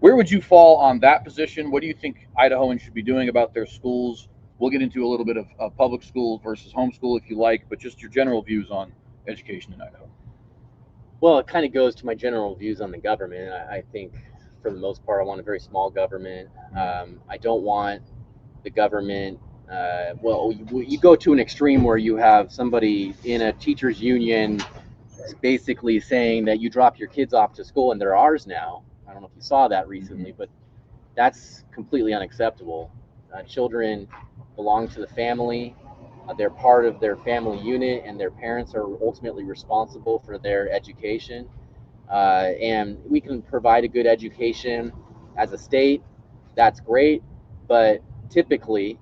Speaker 1: Where would you fall on that position? What do you think Idahoans should be doing about their schools? We'll get into a little bit of public school versus homeschool if you like, but just your general views on education in Idaho.
Speaker 2: Well, it kind of goes to my general views on the government. I think for the most part, I want a very small government. I don't want the government. You go to an extreme where you have somebody in a teachers union basically saying that you drop your kids off to school and they're ours now. I don't know if you saw that recently, but that's completely unacceptable. Children belong to the family. They're part of their family unit, and their parents are ultimately responsible for their education. And we can provide a good education as a state. That's great. But typically,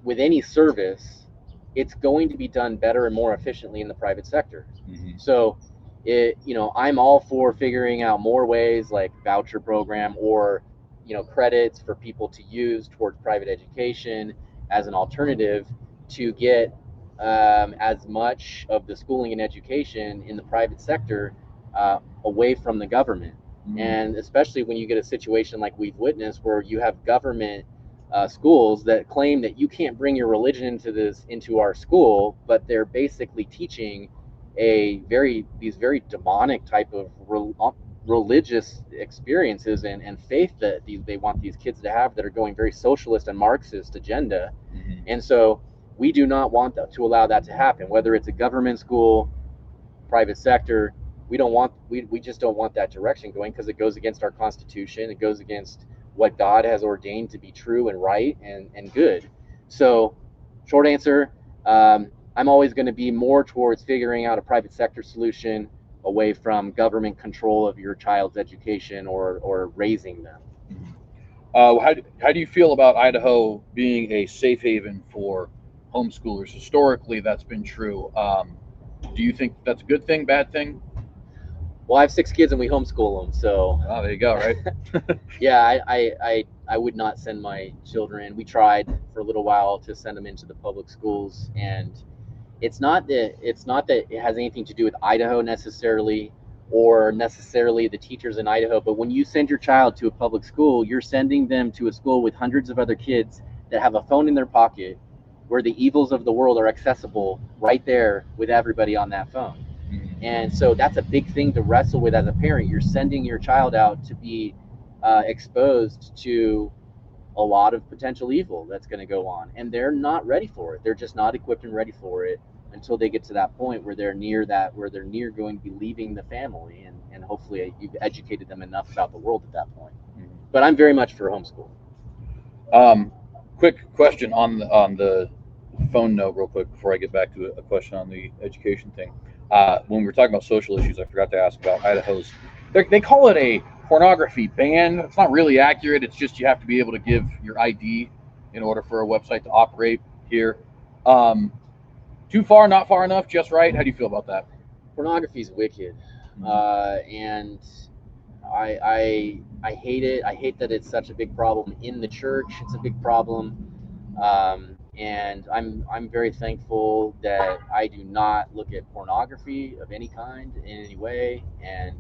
Speaker 2: with any service, it's going to be done better and more efficiently in the private sector. So, I'm all for figuring out more ways like voucher program or, credits for people to use towards private education as an alternative to get as much of the schooling and education in the private sector away from the government. And especially when you get a situation like we've witnessed where you have government schools that claim that you can't bring your religion into our school, but they're basically teaching these very demonic type of religious experiences and faith that they want these kids to have that are going very socialist and Marxist agenda. And so we do not want to allow that to happen, whether it's a government school, private sector. We just don't want that direction going because it goes against our Constitution. It goes against what God has ordained to be true and right and good. So short answer, I'm always going to be more towards figuring out a private sector solution away from government control of your child's education or raising them.
Speaker 1: How do you feel about Idaho being a safe haven for homeschoolers? Historically, that's been true. Do you think that's a good thing, bad thing?
Speaker 2: Well, I have 6 kids and we homeschool them, so.
Speaker 1: Oh, there you go, right?
Speaker 2: Yeah, I would not send my children. We tried for a little while to send them into the public schools, and it's not that it has anything to do with Idaho necessarily, or necessarily the teachers in Idaho, but when you send your child to a public school, you're sending them to a school with hundreds of other kids that have a phone in their pocket, where the evils of the world are accessible right there with everybody on that phone. And so that's a big thing to wrestle with as a parent. You're sending your child out to be exposed to a lot of potential evil that's going to go on, and they're not ready for it. They're just not equipped and ready for it until they get to that point where they're near going to be leaving the family, and hopefully you've educated them enough about the world at that point. But I'm very much for homeschool.
Speaker 1: Quick question on the phone note real quick before I get back to a question on the education thing. When we were talking about social issues, I forgot to ask about Idaho's. They call it a pornography ban. It's not really accurate. It's just you have to be able to give your ID in order for a website to operate here. Too far, not far enough, just right? How do you feel about that?
Speaker 2: Pornography is wicked, and I hate it. I hate that it's such a big problem in the church. It's a big problem. And I'm very thankful that I do not look at pornography of any kind in any way. And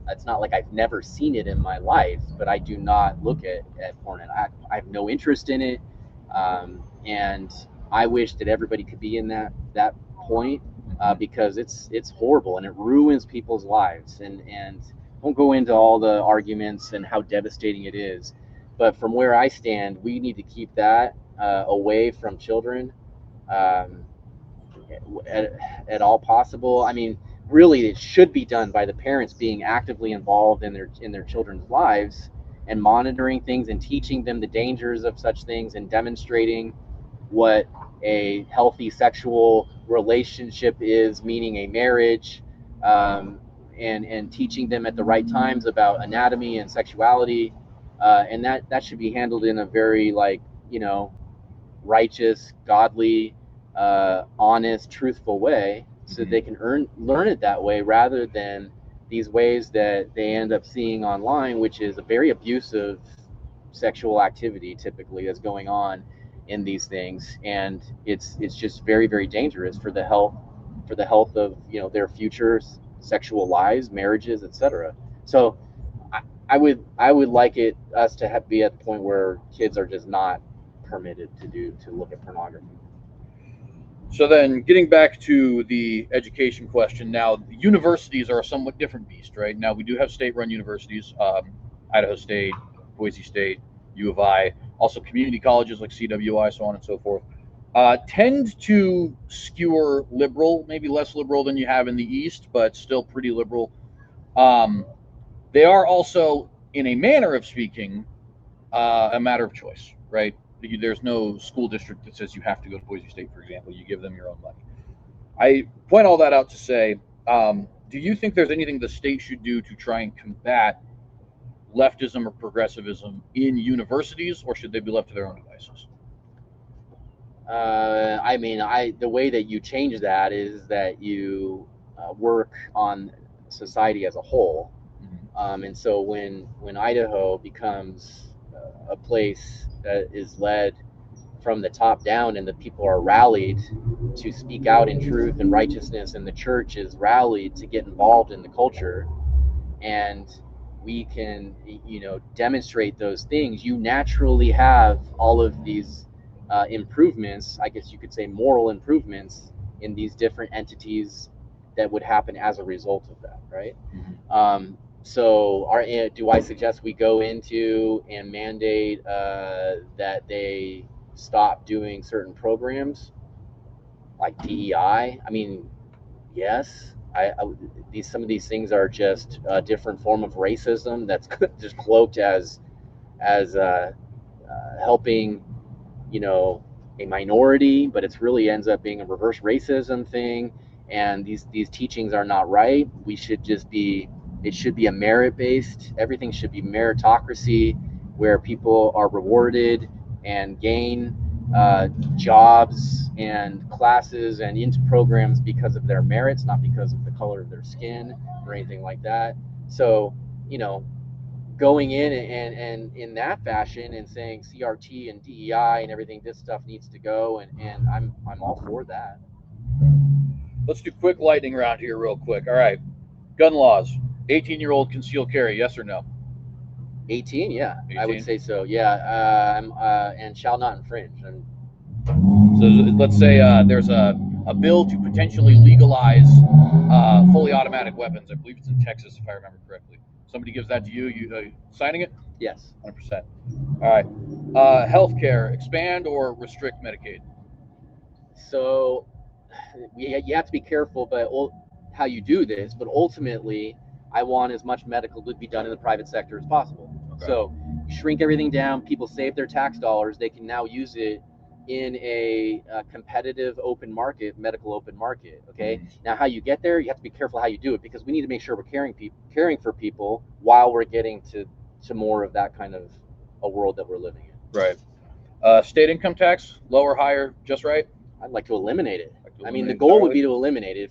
Speaker 2: it's not like I've never seen it in my life, but I do not look at porn. And I have no interest in it. And I wish that everybody could be in that point because it's horrible and it ruins people's lives. And won't go into all the arguments and how devastating it is, but from where I stand, we need to keep that away from children at all possible. I mean, really, it should be done by the parents being actively involved in their children's lives and monitoring things and teaching them the dangers of such things and demonstrating what a healthy sexual relationship is, meaning a marriage, and teaching them at the right times about anatomy and sexuality, and that should be handled in a very, like, righteous, godly, honest, truthful way, so they can learn it that way, rather than these ways that they end up seeing online, which is a very abusive sexual activity typically that's going on in these things. And it's just very, very dangerous for the health of their future sexual lives, marriages, etc. So I would like us to be at the point where kids are just not permitted to look at pornography.
Speaker 1: So then, getting back to the education question, now the universities are a somewhat different beast, right? Now we do have state-run universities, Idaho State, Boise State, U of I, also community colleges like CWI, so on and so forth, tend to skewer liberal, maybe less liberal than you have in the East, but still pretty liberal. They are also, in a manner of speaking, a matter of choice, right? There's no school district that says you have to go to Boise State, for example. You give them your own money. I point all that out to say, do you think there's anything the state should do to try and combat leftism or progressivism in universities, or should they be left to their own devices?
Speaker 2: I mean, the way that you change that is that you work on society as a whole. And so when Idaho becomes a place that is led from the top down, and the people are rallied to speak out in truth and righteousness, and the church is rallied to get involved in the culture, and we can demonstrate those things, you naturally have all of these improvements, I guess you could say moral improvements, in these different entities that would happen as a result of that, right? So do I suggest we go into and mandate that they stop doing certain programs like DEI? I mean, yes. Some of these things are just a different form of racism that's just cloaked as helping a minority, but it's really ends up being a reverse racism thing. And these teachings are not right. It should be a merit-based. Everything should be meritocracy, where people are rewarded and gain jobs and classes and into programs because of their merits, not because of the color of their skin or anything like that. So, going in and in that fashion and saying CRT and DEI and everything, this stuff needs to go, and I'm all for that.
Speaker 1: Let's do quick lightning round here real quick. All right. Gun laws. 18-year-old concealed carry, yes or no?
Speaker 2: 18, yeah. 18? I would say so, yeah. And shall not infringe.
Speaker 1: So let's say there's a bill to potentially legalize fully automatic weapons. I believe it's in Texas, if I remember correctly. Somebody gives that to you, you signing it?
Speaker 2: Yes.
Speaker 1: 100%. All right. Healthcare, expand or restrict Medicaid?
Speaker 2: So you have to be careful how you do this, but ultimately I want as much medical to be done in the private sector as possible. Okay. So shrink everything down, people save their tax dollars, they can now use it in a competitive open market, medical open market. Okay. Now, how you get there, you have to be careful how you do it, because we need to make sure we're caring for people while we're getting to more of that kind of a world that we're living in.
Speaker 1: Right. State income tax, lower, higher, just right?
Speaker 2: I'd like to eliminate it. I mean, the goal would be to eliminate it.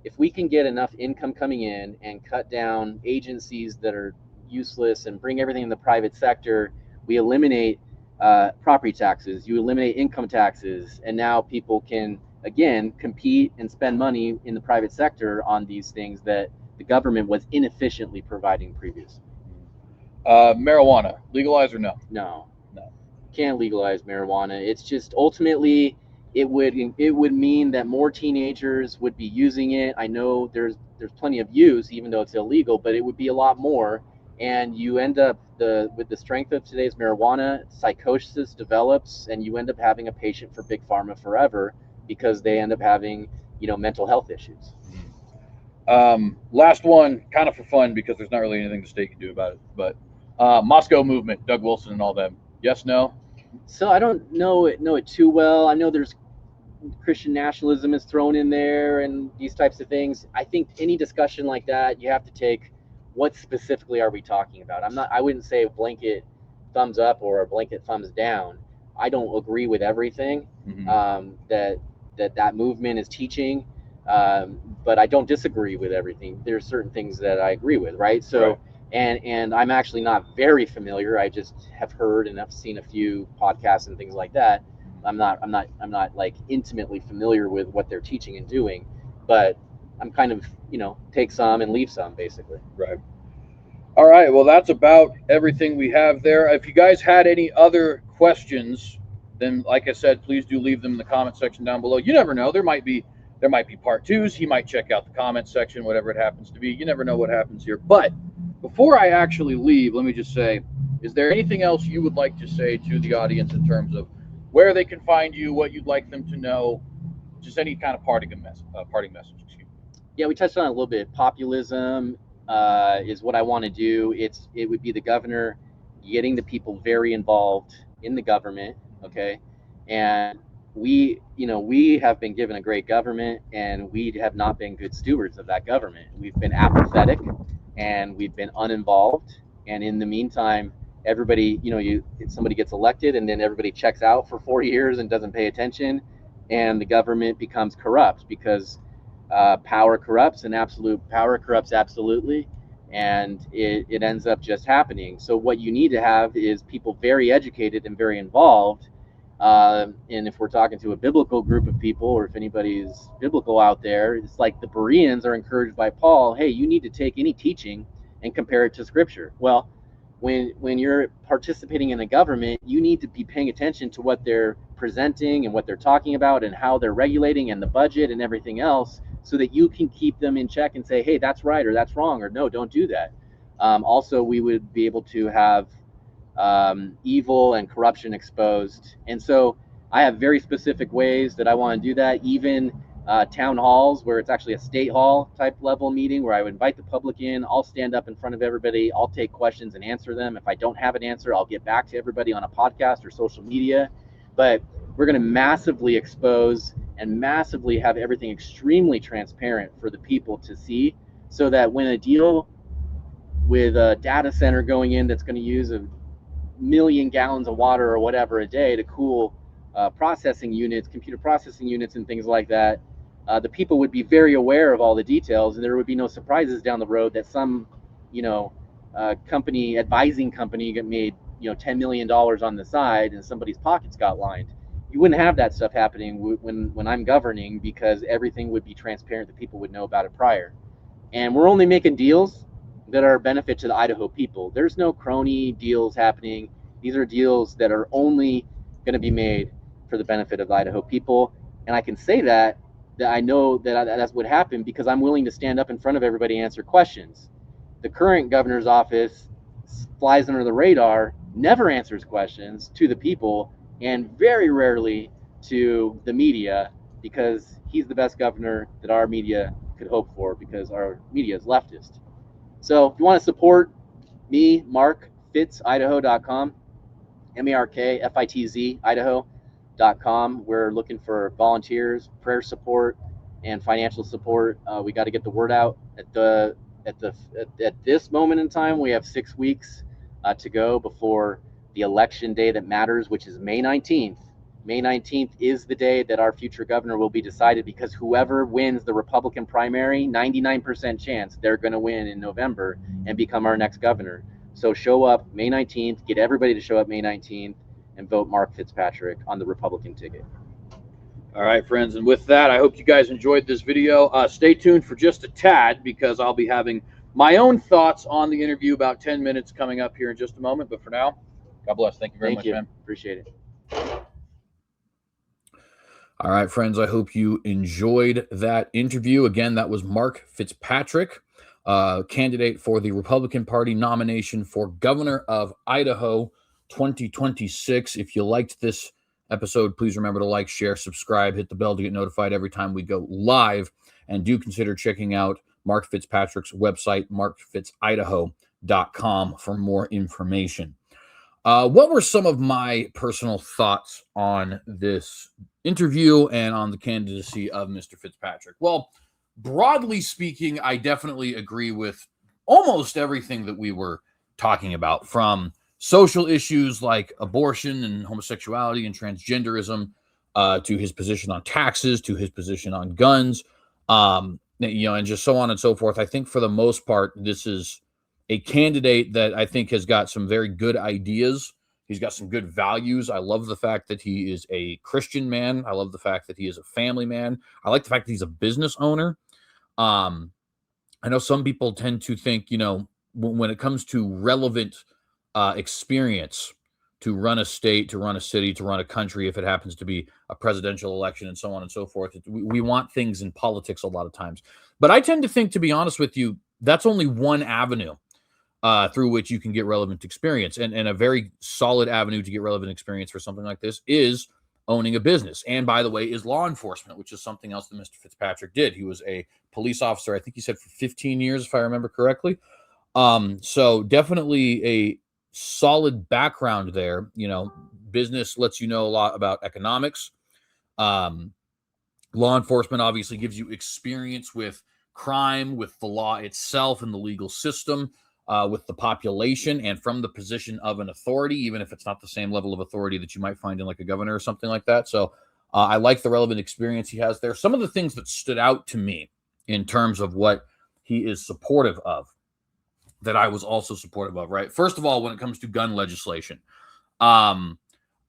Speaker 2: If we can get enough income coming in and cut down agencies that are useless and bring everything in the private sector, we eliminate property taxes, you eliminate income taxes, and now people can, again, compete and spend money in the private sector on these things that the government was inefficiently providing previously.
Speaker 1: Marijuana, legalize or no?
Speaker 2: No. Can't legalize marijuana. It's just ultimately it would mean that more teenagers would be using it. I know there's plenty of use, even though it's illegal, but it would be a lot more. And you end up with the strength of today's marijuana, psychosis develops, and you end up having a patient for big pharma forever because they end up having, mental health issues.
Speaker 1: Last one, kind of for fun, because there's not really anything the state can do about it, but Moscow movement, Doug Wilson and all them. Yes, no?
Speaker 2: So I don't know it too well. I know there's Christian nationalism is thrown in there and these types of things. I think any discussion like that, you have to take what specifically are we talking about. I wouldn't say a blanket thumbs up or a blanket thumbs down. I don't agree with everything that movement is teaching, but I don't disagree with everything. There's certain things that I agree with, right? So, right. And I'm actually not very familiar. I just have heard and I've seen a few podcasts and things like that. I'm not like intimately familiar with what they're teaching and doing, but I'm kind of, take some and leave some, basically.
Speaker 1: Right. All right. Well, that's about everything we have there. If you guys had any other questions, then like I said, please do leave them in the comment section down below. You never know. There might be part twos. He might check out the comment section, whatever it happens to be. You never know what happens here. But before I actually leave, let me just say, is there anything else you would like to say to the audience in terms of where they can find you, what you'd like them to know, just any kind of parting message? Excuse me.
Speaker 2: Yeah, we touched on it a little bit. Populism is what I want to do. It would be the governor getting the people very involved in the government, okay? And we have been given a great government, and we have not been good stewards of that government. We've been apathetic, and we've been uninvolved. And in the meantime, everybody, somebody gets elected, and then everybody checks out for 4 years and doesn't pay attention, and the government becomes corrupt because power corrupts, and absolute power corrupts absolutely, and it ends up just happening. So what you need to have is people very educated and very involved. And if we're talking to a biblical group of people, or if anybody's biblical out there, it's like the Bereans are encouraged by Paul, hey, you need to take any teaching and compare it to Scripture. Well, when you're participating in the government, you need to be paying attention to what they're presenting and what they're talking about and how they're regulating and the budget and everything else, so that you can keep them in check and say, hey, that's right, or that's wrong, or no, don't do that. Also, we would be able to have evil and corruption exposed. And so I have very specific ways that I want to do that, even town halls where it's actually a state hall type level meeting where I would invite the public in. I'll stand up in front of everybody. I'll take questions and answer them. If I don't have an answer, I'll get back to everybody on a podcast or social media. But we're going to massively expose and massively have everything extremely transparent for the people to see, so that when a deal with a data center going in that's going to use 1 million gallons of water or whatever a day to cool processing units, computer processing units and things like that, the people would be very aware of all the details, and there would be no surprises down the road that some, advising company made, $10 million on the side and somebody's pockets got lined. You wouldn't have that stuff happening when I'm governing, because everything would be transparent. The people would know about it prior. And we're only making deals that are a benefit to the Idaho people. There's no crony deals happening. These are deals that are only going to be made for the benefit of the Idaho people. And I can say that I know that that's what happened because I'm willing to stand up in front of everybody and answer questions. The current governor's office flies under the radar, never answers questions to the people, and very rarely to the media, because he's the best governor that our media could hope for, because our media is leftist. So if you want to support me, Mark, FitzIdaho.com, MARKFITZ, Idaho.com. We're looking for volunteers, prayer support, and financial support. We got to get the word out. At this moment in time, we have 6 weeks to go before the election day that matters, which is May 19th. May 19th is the day that our future governor will be decided, because whoever wins the Republican primary, 99% chance they're going to win in November and become our next governor. So show up May 19th, get everybody to show up May 19th, and vote Mark Fitzpatrick on the Republican ticket.
Speaker 1: All right, friends, and with that, I hope you guys enjoyed this video. Stay tuned for just a tad, because I'll be having my own thoughts on the interview about 10 minutes coming up here in just a moment. But for now, God bless. Thank you very much, man.
Speaker 2: Appreciate it.
Speaker 1: All right, friends, I hope you enjoyed that interview. Again, that was Mark Fitzpatrick, candidate for the Republican Party nomination for Governor of Idaho 2026. If you liked this episode, please remember to like, share, subscribe, hit the bell to get notified every time we go live. And do consider checking out Mark Fitzpatrick's website, markfitzidaho.com, for more information. What were some of my personal thoughts on this interview and on the candidacy of Mr. Fitzpatrick? Well, broadly speaking, I definitely agree with almost everything that we were talking about, from social issues like abortion and homosexuality and transgenderism, to his position on taxes, to his position on guns, and just so on and so forth. I think for the most part, this is a candidate that I think has got some very good ideas. He's got some good values. I love the fact that he is a Christian man. I love the fact that he is a family man. I like the fact that he's a business owner. I know some people tend to think, when it comes to relevant experience to run a state, to run a city, to run a country, if it happens to be a presidential election and so on and so forth, we want things in politics a lot of times. But I tend to think, to be honest with you, that's only one avenue through which you can get relevant experience. And a very solid avenue to get relevant experience for something like this is owning a business. And by the way, is law enforcement, which is something else that Mr. Fitzpatrick did. He was a police officer, I think he said, for 15 years, if I remember correctly. So definitely a solid background there. Business lets you know a lot about economics. Law enforcement obviously gives you experience with crime, with the law itself and the legal system, with the population, and from the position of an authority, even if it's not the same level of authority that you might find in like a governor or something like that. So I like the relevant experience he has there. Some of the things that stood out to me in terms of what he is supportive of, that I was also supportive of, right? First of all, when it comes to gun legislation, I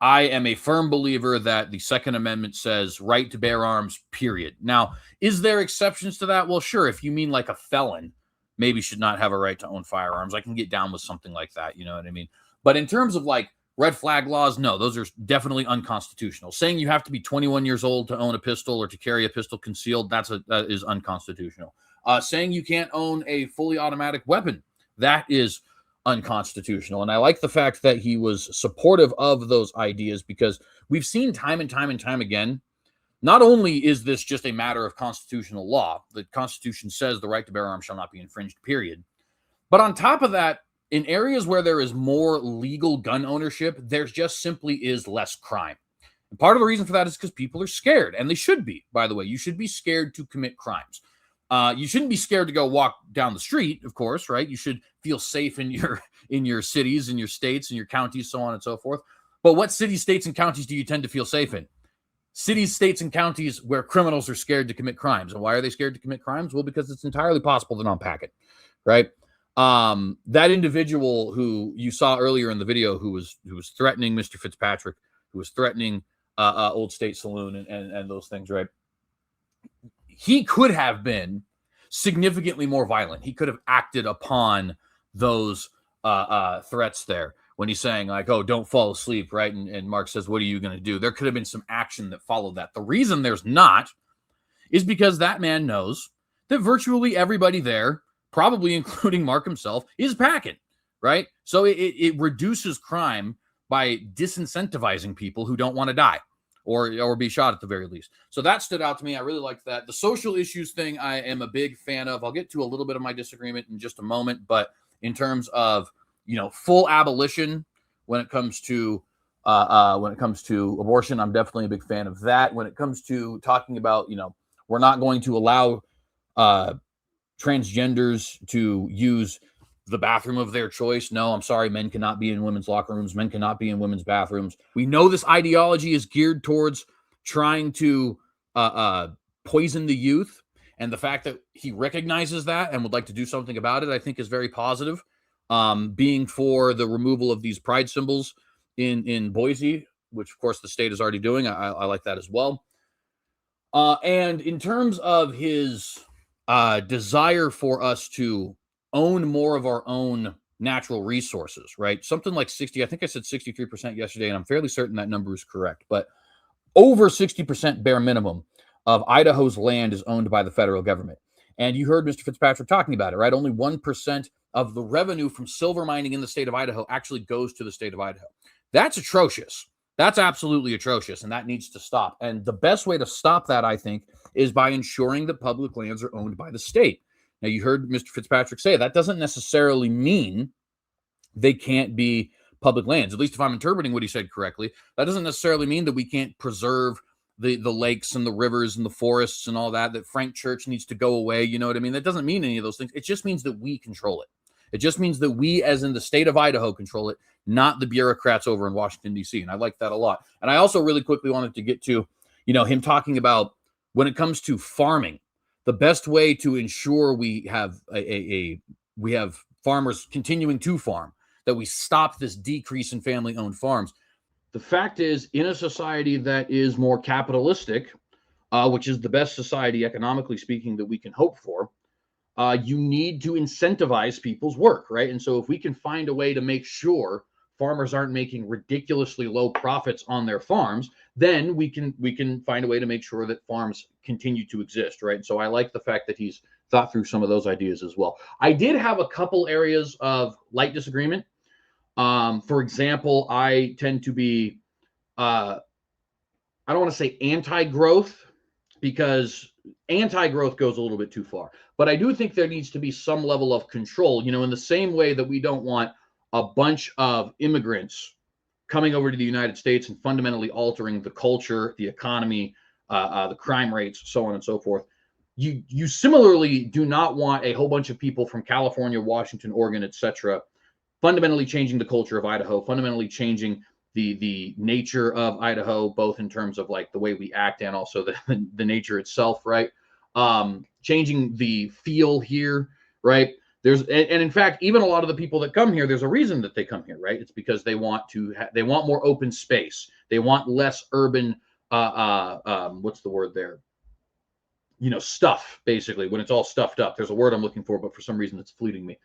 Speaker 1: am a firm believer that the Second Amendment says right to bear arms, period. Now, is there exceptions to that? Well, sure. If you mean like a felon, maybe should not have a right to own firearms, I can get down with something like that. You know what I mean? But in terms of like red flag laws, no, those are definitely unconstitutional. Saying you have to be 21 years old to own a pistol or to carry a pistol concealed, that is unconstitutional. Saying you can't own a fully automatic weapon, that is unconstitutional. And I like the fact that he was supportive of those ideas, because we've seen time and time and time again, not only is this just a matter of constitutional law, the Constitution says the right to bear arms shall not be infringed, period. But on top of that, in areas where there is more legal gun ownership, there just simply is less crime. And part of the reason for that is because people are scared, and they should be, by the way. You should be scared to commit crimes. You shouldn't be scared to go walk down the street, of course, right? You should feel safe in your cities, in your states, in your counties, so on and so forth. But what cities, states, and counties do you tend to feel safe in? Cities, states, and counties where criminals are scared to commit crimes. And why are they scared to commit crimes? Well, because it's entirely possible to unpack it, right? That individual who you saw earlier in the video, who was threatening Mr. Fitzpatrick, who was threatening Old State Saloon and those things, right? He could have been significantly more violent. He could have acted upon those threats there. When he's saying like, oh, don't fall asleep, right? And Mark says, what are you going to do? There could have been some action that followed that. The reason there's not is because that man knows that virtually everybody there, probably including Mark himself, is packing, right? So it reduces crime by disincentivizing people who don't want to die or be shot at the very least. So that stood out to me. I really liked that. The social issues thing, I am a big fan of. I'll get to a little bit of my disagreement in just a moment, but in terms of full abolition when it comes to abortion, I'm definitely a big fan of that. When it comes to talking about, we're not going to allow transgenders to use the bathroom of their choice. No, I'm sorry. Men cannot be in women's locker rooms. Men cannot be in women's bathrooms. We know this ideology is geared towards trying to poison the youth. And the fact that he recognizes that and would like to do something about it, I think is very positive. Being for the removal of these pride symbols in Boise, which of course the state is already doing. I like that as well. And in terms of his desire for us to own more of our own natural resources, right? Something like 60, I think I said 63% yesterday, and I'm fairly certain that number is correct. But over 60% bare minimum of Idaho's land is owned by the federal government. And you heard Mr. Fitzpatrick talking about it, right? Only 1% of the revenue from silver mining in the state of Idaho actually goes to the state of Idaho. That's atrocious. That's absolutely atrocious, and that needs to stop. And the best way to stop that, I think, is by ensuring that public lands are owned by the state. Now, you heard Mr. Fitzpatrick say that doesn't necessarily mean they can't be public lands. At least if I'm interpreting what he said correctly, that doesn't necessarily mean that we can't preserve the lakes and the rivers and the forests and all that Frank Church needs to go away. You know what I mean? That doesn't mean any of those things. It just means that we control it. It just means that we, as in the state of Idaho, control it, not the bureaucrats over in Washington, D.C. And I like that a lot. And I also really quickly wanted to get to, him talking about when it comes to farming, the best way to ensure we have we have farmers continuing to farm, that we stop this decrease in family-owned farms. The fact is, in a society that is more capitalistic, which is the best society, economically speaking, that we can hope for, you need to incentivize people's work, right? And so if we can find a way to make sure farmers aren't making ridiculously low profits on their farms, then we can find a way to make sure that farms continue to exist, right? And so I like the fact that he's thought through some of those ideas as well. I did have a couple areas of light disagreement. For example, I tend to be, I don't want to say anti-growth, because anti-growth goes a little bit too far. But I do think there needs to be some level of control, in the same way that we don't want a bunch of immigrants coming over to the United States and fundamentally altering the culture, the economy, the crime rates, so on and so forth. You similarly do not want a whole bunch of people from California, Washington, Oregon, etc., fundamentally changing the culture of Idaho, fundamentally changing the nature of Idaho, both in terms of like the way we act and also the nature itself, right? Changing the feel here, right? And in fact, even a lot of the people that come here, there's a reason that they come here, right? It's because they want they want more open space. They want less urban, what's the word there? Stuff, basically, when it's all stuffed up. There's a word I'm looking for, but for some reason it's fleeting me.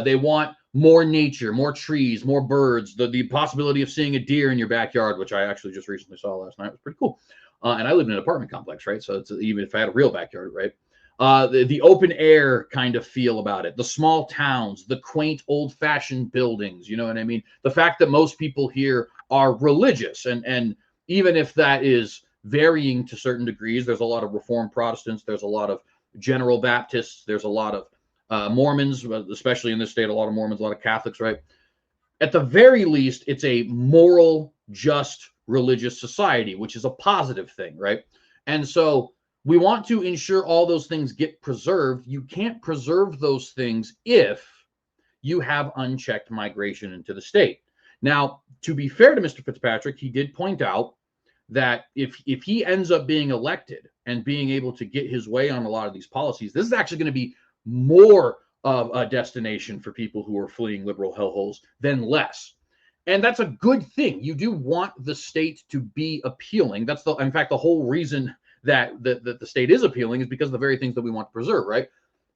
Speaker 1: They want more nature, more trees, more birds, the possibility of seeing a deer in your backyard, which I actually just recently saw last night. It was pretty cool. And I live in an apartment complex, right? So it's even if I had a real backyard, right? The open air kind of feel about it, the small towns, the quaint old-fashioned buildings, you know what I mean? The fact that most people here are religious, and even if that is varying to certain degrees, there's a lot of Reformed Protestants, there's a lot of General Baptists, there's a lot of Mormons, especially in this state, a lot of Mormons, a lot of Catholics, right? At the very least, it's a moral, just, religious society, which is a positive thing, right? And so we want to ensure all those things get preserved. You can't preserve those things if you have unchecked migration into the state. Now, to be fair to Mr. Fitzpatrick, he did point out that if he ends up being elected and being able to get his way on a lot of these policies, this is actually going to be more of a destination for people who are fleeing liberal hellholes than less. And that's a good thing. You do want the state to be appealing. That's in fact, the whole reason that the state is appealing is because of the very things that we want to preserve, right?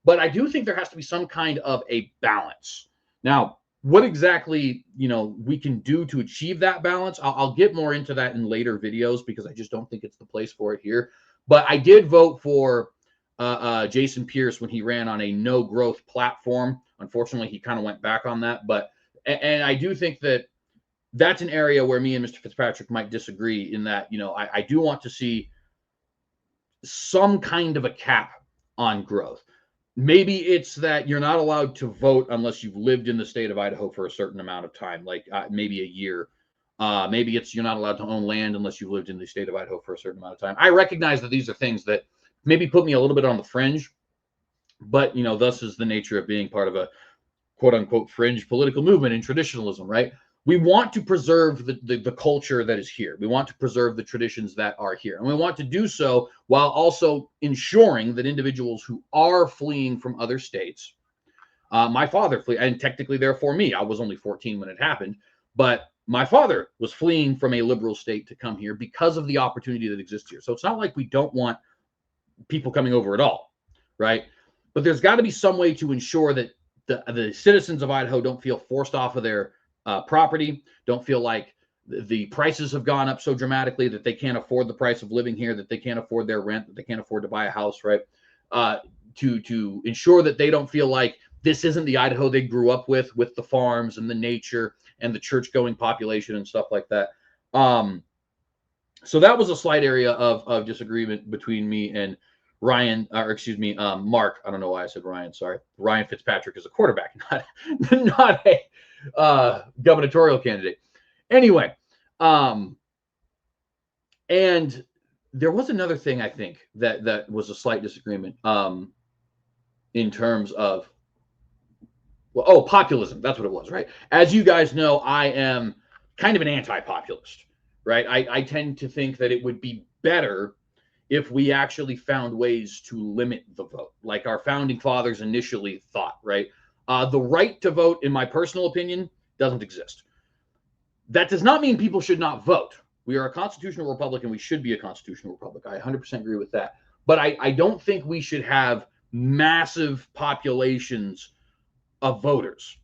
Speaker 1: But I do think there has to be some kind of a balance. Now, what exactly, we can do to achieve that balance, I'll get more into that in later videos because I just don't think it's the place for it here. But I did vote for Jason Pierce when he ran on a no growth platform. Unfortunately, he kind of went back on that. And I do think that that's an area where me and Mr. Fitzpatrick might disagree in that, I do want to see some kind of a cap on growth. Maybe it's that you're not allowed to vote unless you've lived in the state of Idaho for a certain amount of time, like maybe a year. Maybe it's you're not allowed to own land unless you've lived in the state of Idaho for a certain amount of time. I recognize that these are things that maybe put me a little bit on the fringe, but, thus is the nature of being part of a quote-unquote fringe political movement in traditionalism, right? We want to preserve the culture that is here. We want to preserve the traditions that are here. And we want to do so while also ensuring that individuals who are fleeing from other states, my father flee, and technically therefore me, I was only 14 when it happened, but my father was fleeing from a liberal state to come here because of the opportunity that exists here. So it's not like we don't want people coming over at all, right? But there's got to be some way to ensure that the citizens of Idaho don't feel forced off of their property, don't feel like the prices have gone up so dramatically that they can't afford the price of living here, that they can't afford their rent, that they can't afford to buy a house, right? To ensure that they don't feel like this isn't the Idaho they grew up with the farms and the nature and the church-going population and stuff like that. So that was a slight area of disagreement between me and Ryan, or excuse me, Mark. I don't know why I said Ryan. Sorry. Ryan Fitzpatrick is a quarterback, not a gubernatorial candidate. Anyway, and there was another thing I think that was a slight disagreement in terms of, well, populism. That's what it was, right? As you guys know, I am kind of an anti-populist, right? I tend to think that it would be better if we actually found ways to limit the vote, like our founding fathers initially thought, right? The right to vote, in my personal opinion, doesn't exist. That does not mean people should not vote. We are a constitutional republic, and we should be a constitutional republic. I 100% agree with that. But I don't think we should have massive populations of voters,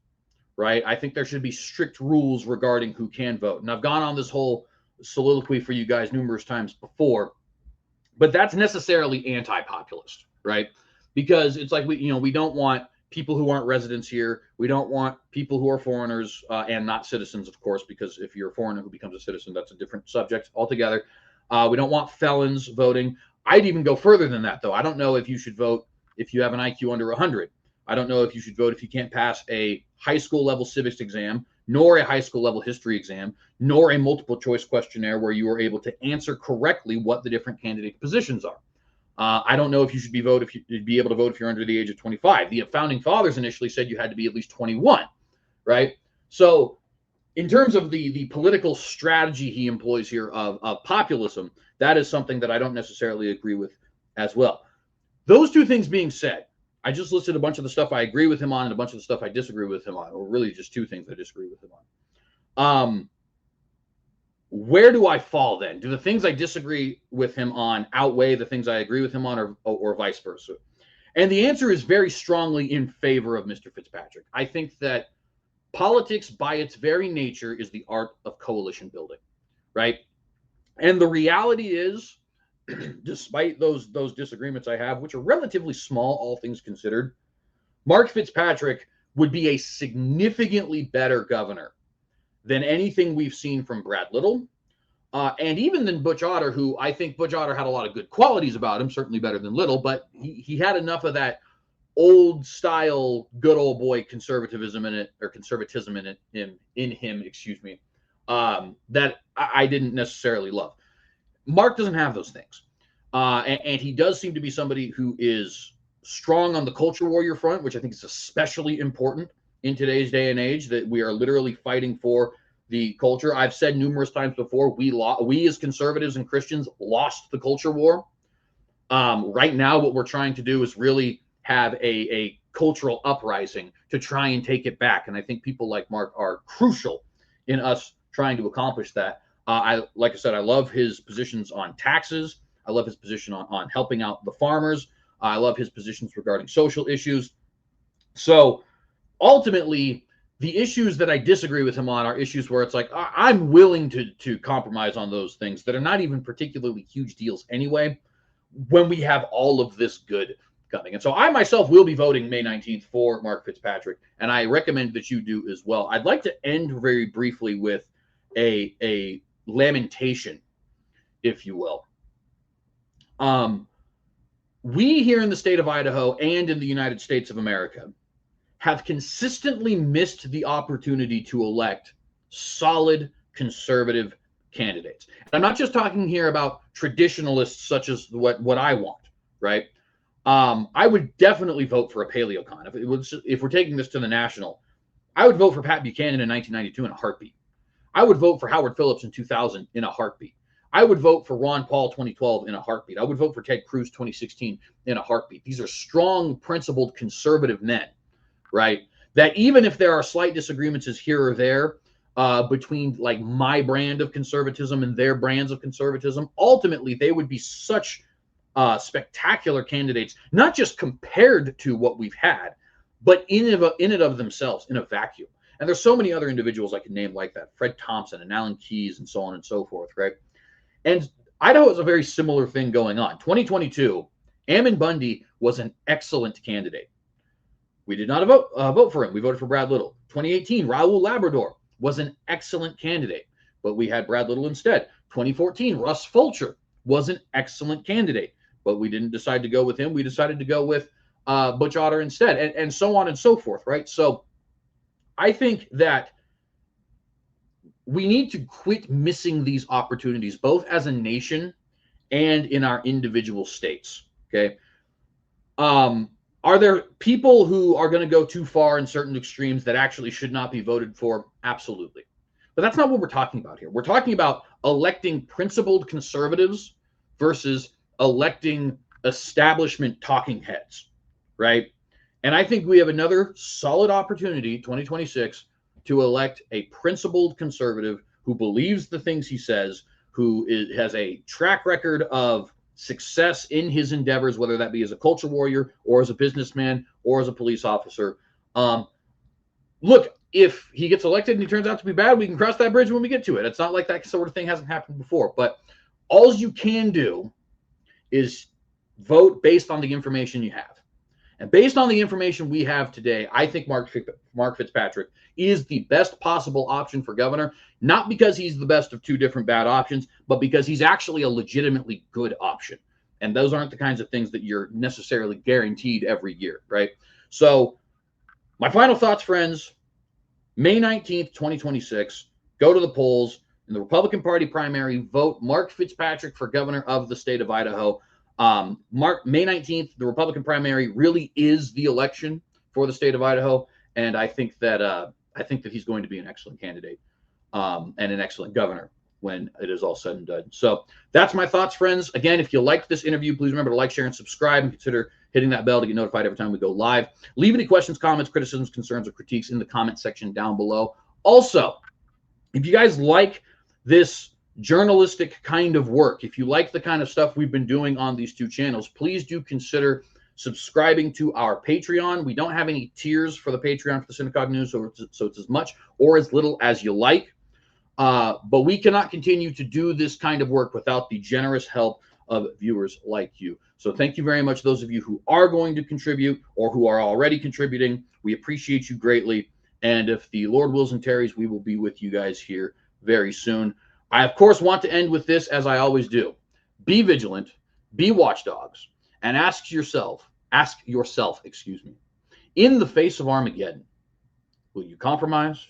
Speaker 1: right? I think there should be strict rules regarding who can vote. And I've gone on this whole soliloquy for you guys numerous times before, but that's necessarily anti-populist, right? Because it's like we don't want people who aren't residents here. We don't want people who are foreigners and not citizens, of course, because if you're a foreigner who becomes a citizen, that's a different subject altogether. We don't want felons voting. I'd even go further than that, though. I don't know if you should vote if you have an IQ under 100. I don't know if you should vote if you can't pass a high school level civics exam, nor a high school level history exam, nor a multiple choice questionnaire where you are able to answer correctly what the different candidate positions are. I don't know if you should be able to vote if you're under the age of 25. The founding fathers initially said you had to be at least 21, right? So in terms of the political strategy he employs here of populism, that is something that I don't necessarily agree with as well. Those two things being said, I just listed a bunch of the stuff I agree with him on and a bunch of the stuff I disagree with him on, or really just two things I disagree with him on. Where do I fall then? Do the things I disagree with him on outweigh the things I agree with him on, or vice versa? And the answer is very strongly in favor of Mr. Fitzpatrick. I think that politics by its very nature is the art of coalition building, right? And the reality is, despite those disagreements I have, which are relatively small, all things considered, Mark Fitzpatrick would be a significantly better governor than anything we've seen from Brad Little, and even than Butch Otter, who I think Butch Otter had a lot of good qualities about him, certainly better than Little, but he had enough of that old style, good old boy conservatism in it, in him, excuse me, that I didn't necessarily love. Mark doesn't have those things. And he does seem to be somebody who is strong on the culture warrior front, which I think is especially important in today's day and age, that we are literally fighting for the culture. I've said numerous times before, we as conservatives and Christians lost the culture war. Right now, what we're trying to do is really have a cultural uprising to try and take it back. And I think people like Mark are crucial in us trying to accomplish that. Like I said, I love his positions on taxes. I love his position on helping out the farmers. I love his positions regarding social issues. So ultimately, the issues that I disagree with him on are issues where it's like, I'm willing to compromise on those things that are not even particularly huge deals anyway, when we have all of this good coming. And so I myself will be voting May 19th for Mark Fitzpatrick, and I recommend that you do as well. I'd like to end very briefly with a lamentation, if you will. We here in the state of Idaho and in the United States of America have consistently missed the opportunity to elect solid conservative candidates. And I'm not just talking here about traditionalists such as what I want, right? I would definitely vote for a paleocon. If we're taking this to the national, I would vote for Pat Buchanan in 1992 in a heartbeat. I would vote for Howard Phillips in 2000 in a heartbeat. I would vote for Ron Paul 2012 in a heartbeat. I would vote for Ted Cruz 2016 in a heartbeat. These are strong, principled, conservative men, right? That even if there are slight disagreements here or there between like my brand of conservatism and their brands of conservatism, ultimately they would be such spectacular candidates, not just compared to what we've had, but in and of themselves, in a vacuum. And there's so many other individuals I can name like that, Fred Thompson and Alan Keyes and so on and so forth, right? And Idaho has a very similar thing going on. 2022, Ammon Bundy was an excellent candidate. We did not vote for him. We voted for Brad Little. 2018, Raul Labrador was an excellent candidate, but we had Brad Little instead. 2014, Russ Fulcher was an excellent candidate, but we didn't decide to go with him. We decided to go with Butch Otter instead, and so on and so forth, right? So I think that we need to quit missing these opportunities, both as a nation and in our individual states, okay? Are there people who are going to go too far in certain extremes that actually should not be voted for? Absolutely. But that's not what we're talking about here. We're talking about electing principled conservatives versus electing establishment talking heads, right? And I think we have another solid opportunity, 2026, to elect a principled conservative who believes the things he says, who has a track record of success in his endeavors, whether that be as a culture warrior or as a businessman or as a police officer. Look, if he gets elected and he turns out to be bad, we can cross that bridge when we get to it. It's not like that sort of thing hasn't happened before. But all you can do is vote based on the information you have. And based on the information we have today, I think Mark Fitzpatrick is the best possible option for governor, not because he's the best of two different bad options, but because he's actually a legitimately good option. And those aren't the kinds of things that you're necessarily guaranteed every year, right? So my final thoughts, friends, May 19th, 2026, go to the polls. In the Republican Party primary, vote Mark Fitzpatrick for governor of the state of Idaho. May 19th, the Republican primary really is the election for the state of Idaho, and I think that he's going to be an excellent candidate and an excellent governor when it is all said and done. So that's my thoughts, friends. Again, if you liked this interview, please remember to like, share, and subscribe, and consider hitting that bell to get notified every time we go live. Leave any questions, comments, criticisms, concerns, or critiques in the comment section down below. Also, if you guys like this journalistic kind of work, if you like the kind of stuff we've been doing on these two channels, please do consider subscribing to our Patreon. We don't have any tiers for the Patreon for the TheCynicogue News, so it's as much or as little as you like. But we cannot continue to do this kind of work without the generous help of viewers like you. So thank you very much, those of you who are going to contribute or who are already contributing. We appreciate you greatly. And if the Lord wills and tarries, we will be with you guys here very soon. I, of course, want to end with this, as I always do. Be vigilant, be watchdogs, and ask yourself, in the face of Armageddon, will you compromise